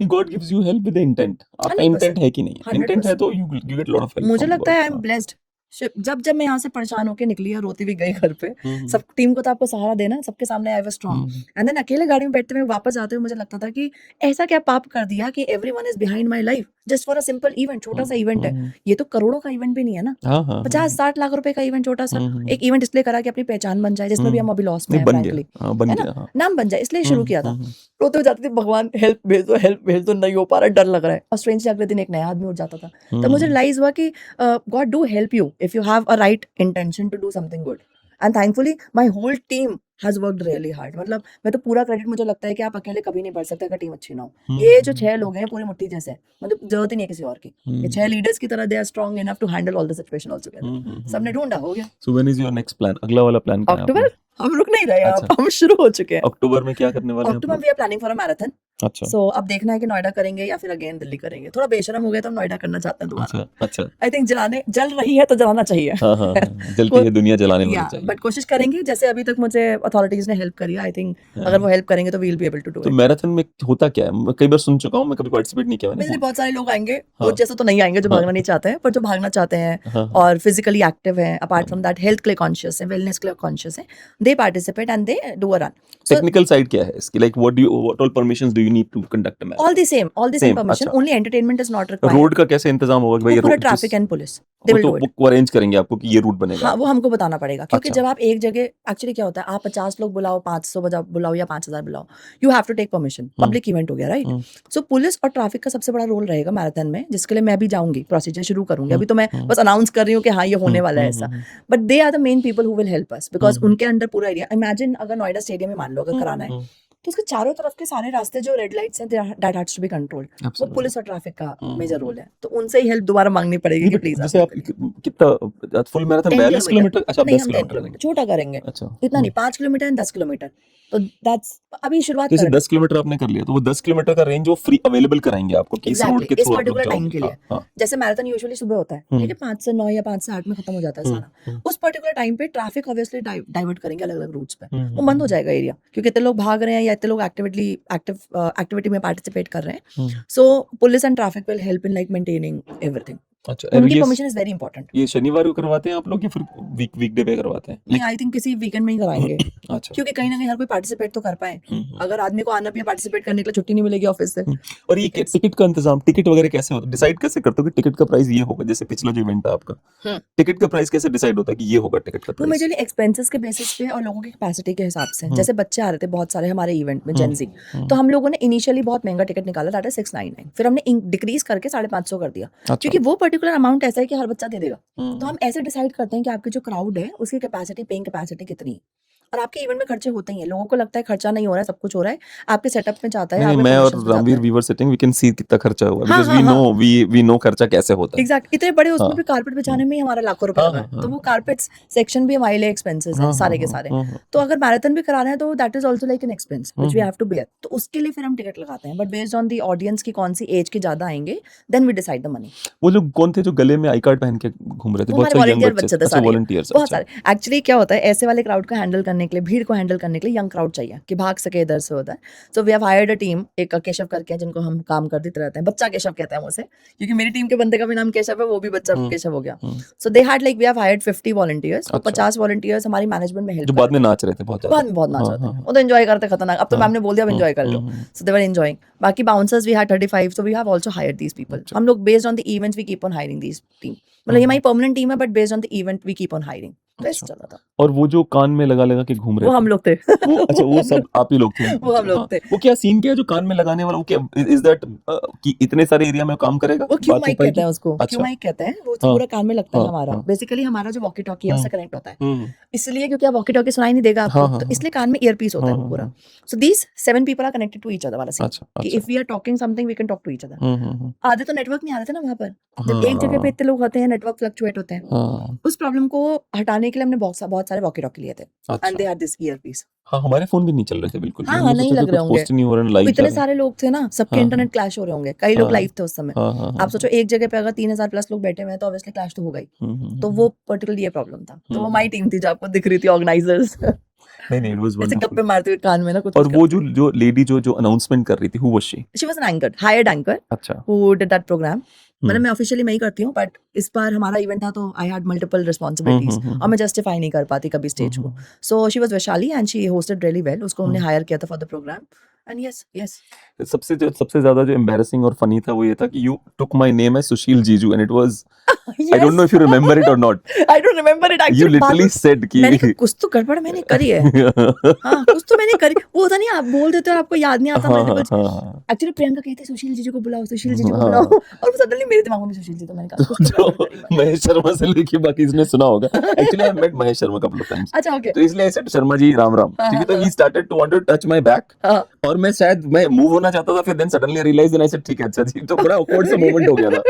God gives you help with the intent. आपका 100%, इंटेंट है कि नहीं? इंटेंट है तो you get lot of help. मुझे from लगता है God. I am blessed. जब मैं यहाँ से परेशान होकर निकली और रोती भी गई घर पे, सब टीम को तो आपको सहारा देना, सबके सामने I was strong, and then अकेले गाड़ी में बैठते हुए वापस आते हुए मुझे लगता था कि ऐसा क्या पाप कर दिया कि everyone is behind my life just for a simple event. छोटा सा इवेंट है, ये तो करोड़ों का इवेंट भी नहीं है ना, 50-60 लाख रुपए का इवेंट, छोटा सा एक इवेंट इसलिए करा कि अपनी पहचान बन जाए, जिसमें भी हम अभी लॉस में हैं, फ्रैंकली, है ना, नाम बन जाए, इसलिए शुरू किया था। रोते हुए जाती थी, भगवान हेल्प भेज दो, नहीं हो पा रहा, डर लग रहा है, और स्ट्रेंज अगले दिन एक नया आदमी उठ जाता था। तब मुझे रियलाइज हुआ कि God do help you if you have a right intention to do something good, and thankfully my whole team has worked really hard. मतलब मैं तो पूरा क्रेडिट, मुझे लगता है कि आप अकेले कभी नहीं बढ़ सकते अगर टीम अच्छी ना हो। ये जो 6 लोग हैं पूरी मुट्ठी जैसे हैं, मतलब जरूरत ही नहीं है किसी और की, ये 6 लीडर्स की तरह, they are strong enough to handle all the situation all together. सबने ढूंढा, हो गया। So when is your next plan? अगला वाला प्लान क्या है? अक्टूबर हम रुक नहीं रहे, अच्छा। अब हम शुरू हो चुके हैं। अक्टूबर में क्या करने वाले हैं अक्टूबर आप we are planning for a marathon. लोग? अच्छा सो अब देखना है कि नोएडा करेंगे या फिर अगेन दिल्ली करेंगे। थोड़ा बेशरम हो गया तो हम नोएडा करना चाहते हैं दोबारा। अच्छा अच्छा। आई थिंक जल रही है तो जलाना चाहिए। हाँ हाँ हाँ, जलती है दुनिया जलाने वाली चाहिए। बट कोशिश करेंगे, जैसे अभी तक मुझे अथॉरिटीज ने हेल्प करी है। आई थिंक हाँ। अगर वो हेल्प करेंगे तो we will be able to do तो इट। मैराथन में होता क्या है? मैं कई बार सुन चुका हूँ, मैं कभी पार्टिसिपेट नहीं किया मैंने। बेसिकली बहुत सारे लोग आएंगे, हाँ। वो जैसे तो नहीं आएंगे जो हाँ। भागना नहीं चाहते हैं, पर जो भागना चाहते हैं हाँ, और फिजिकली एक्टिव हैं, अपार्ट फ्रॉम दैट हेल्थ के लिए कॉन्शियस है, वेलनेस के लिए कॉन्शियस है, they participate and they do a run. Technical side क्या है इसकी? Like what all permissions do you need to conduct a marathon? All the same Same, permission, अच्छा। Only entertainment is not required. Road का कैसे इंतजाम होगा कि भाई ये पूरा road traffic and police they will do it. वो अरेंज करेंगे आपको कि ये रूट बनेगा? हाँ, वो हमको बताना पड़ेगा, क्योंकि अच्छा। जब आप एक जगह, एक्चुअली क्या होता है, आप 50 लोग बुलाओ, 500 बुलाओ या 5000 बुलाओ, you have to take permission. Public event हो गया, राइट? सो पुलिस और ट्रैफिक का सबसे बड़ा रोल रहेगा मैराथन में, जिसके लिए मैं भी जाऊंगी, प्रोसीजर शुरू करूंगी। अभी तो मैं बस अनाउंस कर रही हूँ कि हाँ ये होने वाला है ऐसा, but they are the main people who will help us, because उनके अंडर पूरा एरिया। इमेजिन अगर नोएडा स्टेडियम में मान लो अगर कराना है, तो उसके चारों तरफ के सारे रास्ते जो रेड लाइट्स हैं, that has to be controlled. वो पुलिस और ट्रैफिक का मेजर रोल है, तो उनसे ही हेल्प दोबारा मांगनी पड़ेगी कि प्लीज। जैसे आप कितना फुल मैराथन 42 किलोमीटर? अच्छा, 10 10 किलोमीटर किलोमीटर छोटा करेंगे, अच्छा। इतना नहीं, 5 किलोमीटर एंड 10 किलोमीटर, तो दैट्स अभी शुरुआत जैसे कर रहे 10 किलोमीटर आपने कर लिया, तो वो 10 किलोमीटर का रेंज वो फ्री अवेलेबल कराएंगे आपको कि इस रोड एग्जैक्टली के इस थ्रू आप लोग पर्टिकुलर टाइम जाओगे। के लिए। हाँ, जैसे मैराथन यूजुअली सुबह होता है, ठीक है, 5 से 9 या 5 से 8 में खत्म हो जाता है सारा। उस पर्टिकुलर टाइम पे ट्रैफिक ऑब्वियसली डाइवर्ट करेंगे अलग अलग रूट्स पे, वो बंद हो जाएगा एरिया, क्योंकि इतने लोग भाग रहे हैं या इतने लोग एक्टिविटी में पार्टिसिपेट कर रहे हैं। So police and traffic will help in like maintaining everything. अच्छा। और उनकी ये परमिशन इज वेरी इंपॉर्टेंट। ये शनिवार को करवाते हैं आप लोग या फिर वीकडे पे करवाते हैं? नहीं, आई थिंक किसी वीकेंड में ही कराएंगे, अच्छा। क्योंकि कहीं ना कहीं हर कोई पार्टिसिपेट तो कर पाए। अगर आदमी को आना भी है पार्टिसिपेट करने के लिए, छुट्टी नहीं मिलेगी ऑफिस से। और ये टिकट का इंतजाम, टिकट वगैरह कैसे होता है? डिसाइड कैसे करते हो कि टिकट का प्राइस ये होगा? जैसे पिछला जो इवेंट था आपका, टिकट का प्राइस कैसे डिसाइड होता है कि ये होगा टिकट का वो प्राइस? मेजरली एक्सपेंसेस के बेसिस पे और लोगों की कैपेसिटी के हिसाब से। जैसे बच्चे आ रहे थे बहुत सारे हमारे इवेंट में, जेंजी, तो हम लोगों ने इनिशियली बहुत महंगा टिकट निकाला, दैट इज 699, फिर हमने डिक्रीज करके 550 कर दिया, क्योंकि वो पर्टिकुलर अमाउंट ऐसा है कि हर बच्चा दे देगा। तो हम ऐसे डिसाइड करते हैं कि आपकी जो क्राउड है उसकी कैपेसिटी, पेइंग कैपेसिटी कितनी है। और आपके इवेंट में खर्चे होते ही हैं, लोगों को लगता है खर्चा नहीं हो रहा है, सब कुछ हो रहा है, आपके सेटअप में जाता है, नहीं, आपके मैं और promotions में रामवीर जाता है। We were sitting, we can see कितना खर्चा हुआ, हाँ, बिकॉज़ हाँ, वी नो खर्चा कैसे होता है। एग्जैक्ट, इतने बड़े उसमें हाँ। भी कारपेट बिछाने में ही हमारा लाखों रुपए हाँ, लगा है, हाँ, तो वो हाँ। कारपेट्स सेक्शन भी हमारे लिए एक्सपेंसेस है सारे के सारे। तो अगर मैराथन भी करा रहे हैं तो that is also like an expense which we have to bear, तो उसके लिए फिर हम टिकट लगाते हैं, but based on the audience की कौन सी एज के ज्यादा आएंगे, then we decide the money. वो लोग कौन थे जो गले में आई कार्ड पहन के घूम रहे थे? वो बहुत हमारे सारे यंग वॉलंटियर बच्चे। बच्चे थे अच्छा, सारे, वॉलंटियर्स। बहुत अच्छा। सारे। एक्चुअली क्या होता है, ऐसे वाले क्राउड को हैंडल करने के लिए, भीड़ को हैंडल करने के लिए यंग क्राउड चाहिए कि भाग सके इधर से उधर। So we have hired a team, एक केशव करके हैं, जिनको हम काम कर देते रहते हैं, बच्चा केशव कहते हैं उसे, क्योंकि मेरी टीम के बंदे का भी नाम केशव है, वो भी बच्चा केशव हो गया। So they had like we have hired 50 volunteers, तो 50 वॉलंटियर्स हमारी मैनेजमेंट में हेल्प जो बाद में नाच रहे थे बहुत बाद ज्यादा। में बहुत नाच हाँ, रहे थे, हाँ, वो तो एंजॉय करते खतरनाक। अब तो हाँ। मैम ने बोल दिया अब एंजॉय कर लो, सो दे वर एंजॉयिंग। बाकी bouncers we had 35, so we have also hired these people. हम लोग based on the events we keep on hiring these team, मतलब ये हमारी परमानेंट टीम है, but based on the event we keep on hiring. तो ऐसे चल रहा था। और वो जो कान में लगा लगा के घूम रहे वो हम लोग थे। वो अच्छा, वो सब आप ही लोग थे? वो हम लोग हाँ। थे। वो क्या सीन क्या है जो कान में लगाने वाला? वो क्या इज दैट कि इतने सारे एरिया में काम करेगा? वो क्यू बात हो माइक पाएगी? कहते हैं उसको, क्यू अच्छा। माइक कहते हैं, वो हाँ, पूरा कान में लगता है हाँ, हमारा। हाँ। बेसिकली हमारा जो वॉकी टॉकी है उससे कनेक्ट होता है, हम्म। इसलिए क्योंकि आप वॉकी टॉकी सुनाई नहीं देगा आपको, हाँ, हाँ, तो हाँ। इसलिए कान में ईयरपीस होता है हाँ, वो हाँ, पूरा। हाँ। So these 7 people are connected to each other वाला सीन, अच्छा, कि अच्छा। If we are talking something we can talk to each other. Hmm. आधे तो नेटवर्क नहीं आ रहे थे ना वहां पर, जब एक जगह पे हाँ, इतने लोग होते हैं, नेटवर्क फ्लक्चुएट होते हैं। हाँ। उस प्रॉब्लम को हटाने के लिए हमने बहुत सारे वॉकी टॉकी लिए थे, एंड अच्छा। They are this earpiece. हाँ, हमारे फोन भी नहीं चल रहे थे बिल्कुल भी। हाँ, हम हाँ, लोग नहीं सोचे थे लग रहे कुछ होंगे, पोस्ट नहीं हो रहा, वो लाइव जा इतने रहे हैं। सारे लोग थे ना, सबके हाँ, इंटरनेट क्लैश हो रहे होंगे, कई लोग हाँ, लाइव थे उस समय। हाँ, हाँ, आप सोचो एक जगह पे अगर 3000 प्लस लोग बैठे हुए हैं तो ऑब्वियसली क्लैश तो होगा ही। तो वो पर्टिकुलरली ये प्रॉब्लम था, तो वो हमारी टीम थी जो आपको दिख रही थी, ऑर्गेनाइजर्स। नहीं, इट वाज ऐसे वंडरफुल। गप्पे मारते हुए कान में ना कुछ और वो जो लेडी जो अनाउंसमेंट कर रही थी, who was she? She was an anchor, hired anchor अच्छा। Who did that programme. मतलब मैं ऑफिशियली मैं ही करती हूँ, बट इस बार हमारा इवेंट था तो आई हैड मल्टीपल रिस्पांसिबिलिटीज और मैं जस्टिफाई नहीं कर पाती कभी स्टेज को। So she was Vaishali and she hosted really well, उसको हमने हायर किया था for the program, and yes सबसे ज्यादा जो एम्बैरेसिंग और फनी था वो ये था कि you took my name as Sushil जीजू and it was, I don't know if you remember it और not. I don't remember it you actually. Literally said कि मैंने कहा कुछ तो गड़बड़ मैंने करी है। हाँ, कुछ तो मैंने करी। वो होता नहीं, आप बोल देते हो और आपको याद नहीं आता मल्टीपल। हाँ। एक्चुअली प्रियंका कहती है सुशील जी को बुलाओ, सुशील जी को हाँ। बुलाओ, और सडनली मेरे दिमाग में सुशील जी, तो मैंने कहा कुछ तो गड़बड़ करी मैंने। महेश शर्मा से लेके बाकी इसने सुना होगा। Actually I met Mahesh Sharma couple of times, अच्छा, ओके। तो इसलिए आई सेड शर्मा जी राम राम, ठीक है। तो he started to want to touch my back, हाँ। और मैं शायद मैं मूव होना चाहता था, फिर then suddenly realize, then I said ठीक है, अच्छा जी। तो बड़ा ऑकवर्ड सा मोमेंट हो गया था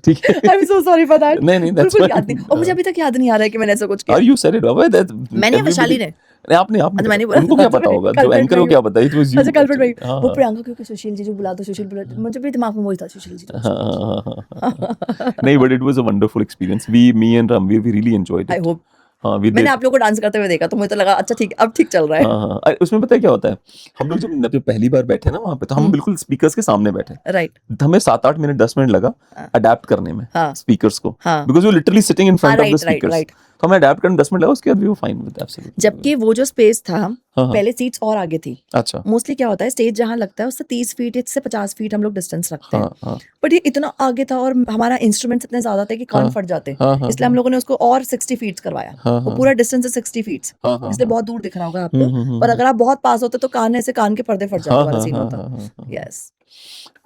ठीक है। I am so sorry for that. नहीं नहीं, that's बिल्कुल fine. याद नहीं, और मुझे अभी तक याद नहीं आ रहा है कि मैंने ऐसा कुछ किया। Or you said it, अबे that मैंने या वैशाली ने? नहीं, आपने अच्छा, मैंने बताया। बोला उनको क्या पता होगा, जो एंकर को क्या पता, it was you अच्छा कल्प्रिट भाई, actually. हाँ वो हाँ प्रियंका क्योंकि सुशील जी जो बुला दो, सुशील बुला, मुझे भी दिमाग में वही था, सुशील जी हाँ हाँ हाँ हाँ। नहीं, but it was a wonderful experience. Me and Ramveer, we really enjoyed I it. Hope. हाँ, we मैंने did. आप लोग को डांस करते हुए देखा तो मुझे तो लगा अच्छा ठीक, अब ठीक चल रहा है। हाँ हाँ, अरे उसमें पता है क्या होता है, हम लोग जब पहली बार बैठे ना वहाँ पे, तो हम बिल्कुल स्पीकर्स के सामने बैठे, राइट। हमें 7-8 मिनट 10 मिनट लगा अडेप्ट करने में हाँ। स्पीकर्स को, हाँ। बिकॉज वो literally sitting in front of the right right speakers, right. तो हमें अडेप्ट करने 10 मिनट लगा, उसके बाद भी वो फाइन विद एब्सोल्युटली। जबकि वो जो स्पेस था, हाँ हाँ पहले सीट्स और आगे थी। अच्छा मोस्टली क्या होता है, स्टेज जहाँ लगता है उससे 30 फीट से 50 फीट हम लोग डिस्टेंस रखते हैं, हाँ हाँ बट ये इतना आगे था और हमारा इंस्ट्रूमेंट्स इतने ज्यादा थे कि कान हाँ फट जाते, हाँ हाँ इसलिए हम लोगों ने उसको और 60 फीट करवाया। हाँ वो हाँ पूरा डिस्टेंस है 60 फीट, हाँ हाँ इसलिए बहुत दूर दिख रहा होगा आपको, पर अगर आप बहुत पास होते तो कान ऐसे, कान के पर्दे फट जाने हाँ वाला हाँ सीन हाँ होता। हाँ हाँ हाँ। यस।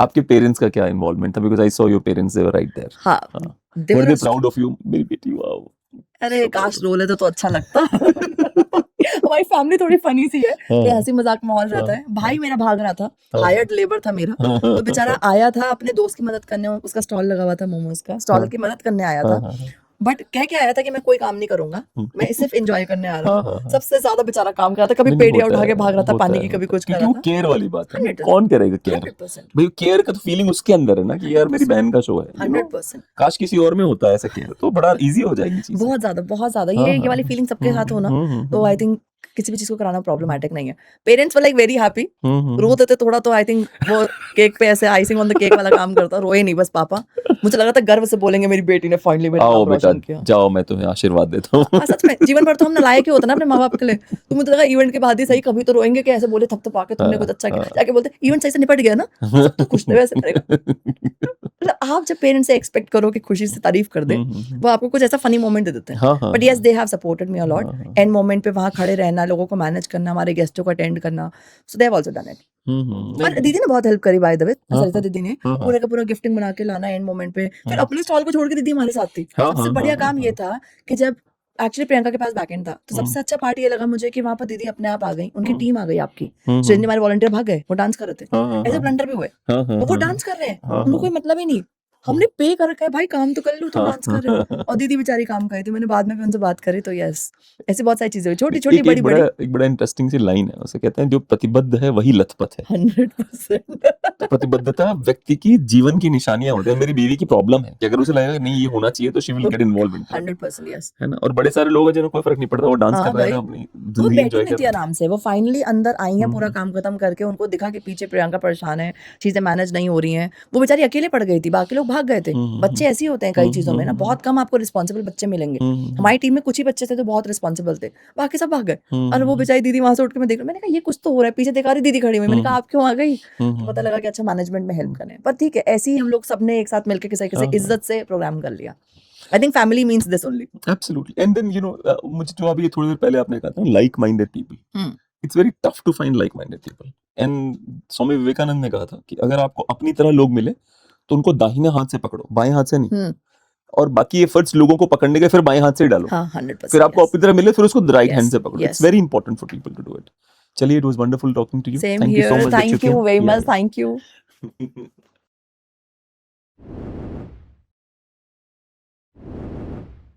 आपके पेरेंट्स का क्या इन्वॉल्वमेंट था, because I saw your parents, they were right there. हाँ, हाँ, they were were they a- proud of you, मेरी बेटी, वाओ। अरे काश रोल है तो अच्छा लगता। हमारी फैमिली थोड़ी फनी सी है, तो हाँ हंसी मजाक माहौल रहता है। भाई मेरा भाग रहा था, हाँ हायर्ड लेबर था मेरा, हाँ तो बेचारा आया था अपने दोस्त की मदद करने, उसका स्टॉल लगा हुआ था मोमोज का, स्टॉल की मदद करने आया हाँ था, हाँ बट कह के आया था कि मैं कोई काम नहीं करूंगा, मैं सिर्फ एंजॉय करने आ रहा हाँ हूँ। हाँ हाँ। सबसे ज्यादा बेचारा काम कर रहा था, कभी नहीं, पेड़िया होता उठा के है, भाग रहा था होता पानी है, की, कभी होता है। कुछ कर क्योंकि रहा वो था। केयर वाली बात है ना, 100%, कौन करेगा केयर 100%, भाई, केयर का तो फीलिंग उसके अंदर है ना कि यार मेरी बहन का शो है, you know? 100%। काश किसी और में होता है ऐसा केयर, तो बड़ा इजी हो जाएगी चीज। बहुत ज्यादा हाँ ये हाँ वाली फीलिंग सबके साथ हो ना, तो हम्म आई थिंक किसी भी चीज को कराना प्रॉब्लमेटिक नहीं है। Parents were like very happy, hmm रोते थे थोड़ा तो आई थिंक वो केक पे ऐसे आइसिंग ऑन द केक वाला काम करता, रोए नहीं बस पापा। मुझे लगा था गर्व से बोलेंगे मेरी बेटी ने फाइनली मेरा आओ नाम बेटा रोशन किया। जाओ, मैं तुम्हें आशीर्वाद देता हूँ। सच में जीवन भर तो हम नालायक ही होते ना अपने माँ बाप के लिए, तो मुझे लगा इवेंट के बाद ही सही कभी तो रोएंगे कि ऐसे बोले थप आके तुमने कुछ अच्छा किया, जाके बोलते इवेंट सही से निपट गया ना, सब तो खुश थे वैसे करेगा। मतलब आप जब पेरेंट्स से एक्सपेक्ट करो कि खुशी से तारीफ कर दे, वो आपको कुछ ऐसा फनी मोमेंट दे देते हैं। हाँ हाँ but yes, they have supported me a lot. End moment पे वहां खड़े रहना, लोगों को मैनेज करना, हमारे गेस्टों को अटेंड करना, so they have also done it. और दीदी ने बहुत हेल्प करी बाय द वे, सरिता दीदी ने पूरे का पूरा गिफ्टिंग बना के लाना एंड मोमेंट पे, फिर अपने स्टॉल को छोड़ के दीदी हमारे साथ थी। सबसे बढ़िया काम ये था कि जब एक्चुअली प्रियंका के पास बैकएंड था, तो सबसे अच्छा पार्ट ये लगा मुझे कि वहां पर दीदी अपने आप आ गई, उनकी टीम आ गई आपकी। जितने हमारे वॉलंटियर भाग गए, वो डांस कर रहे थे, ऐसे ब्लंडर भी हुए, वो डांस कर रहे हैं, उनको कोई मतलब ही नहीं, हमने पे कर रखा है भाई, काम तो कर लो, तुम डांस कर रहे हो। और दीदी बेचारी काम कर रही थी, मैंने बाद में भी उनसे बात करी, तो यस, ऐसी बहुत सारी चीजें हुई, छोटी छोटी बड़ी बड़ी। एक बड़ा इंटरेस्टिंग सी लाइन है, उसे कहते हैं जो प्रतिबद्ध है वही लथपथ है। 100%। तो प्रतिबद्धता व्यक्ति की जीवन की निशानियां होती है। मेरी बीवी की प्रॉब्लम है कि अगर उसे लगेगा नहीं ये होना चाहिए तो she will get involve in it, 100% yes. है ना। और बड़े सारे लोग हैं जिन्हें कोई फर्क नहीं पड़ता, वो डांस हाँ कर रहे हैं भाई, अपनी वो जिंदगी बैठी एंजॉय नहीं कर थी रहे हैं। आराम से, वो फाइनली अंदर आई है पूरा काम खत्म करके, उनको दिखा कि पीछे प्रियंका परेशान है, चीजें मैनेज नहीं हो रही हैं, वो बेचारी अकेले पड़ गई थी, बाकी लोग भाग गए थे। बच्चे ऐसे ही होते हैं कई चीजों में ना, बहुत कम आपको रिस्पॉन्सिबल बच्चे मिलेंगे। हमारी टीम में कुछ ही बच्चे थे जो बहुत रिस्पॉन्सिबल थे, बाकी सब भाग गए। और वो बेचारी दीदी वहां से उठ के, मैं देख रहा, मैंने कहा ये कुछ तो हो रहा है, पीछे देखा रही दीदी खड़ी हुई, मैंने कहा आप क्यों आ गई, तो पता लगा कि अच्छा मैनेजमेंट में हेल्प करें। पर ठीक है, ऐसे ही हम लोग सबने एक साथ मिलकर किसी किसी इज्जत से प्रोग्राम कर लिया। I think family means this only. Absolutely. And then मुझे जो अभी थोड़ी देर पहले आपने कहा था like minded people, it's very tough to find like minded people. And Swami Vivekananda ने कहा था कि अगर आपको अपनी तरह लोग मिले तो उनको दाहिने हाथ से पकड़ो, बाएं हाथ से नहीं, और बाकी एफर्ट्स लोगों को पकड़ने के फिर बाएं हाथ से डालो। हाँ, 100%। फिर आपको अपनी तरह मिले फिर उसको राइट हैंड Yes, से पकड़ो। yes. It's very important for people to do it. चलिए, it was wonderful talking to you. Same thank you so here. Much. Thank you very much. Thank you.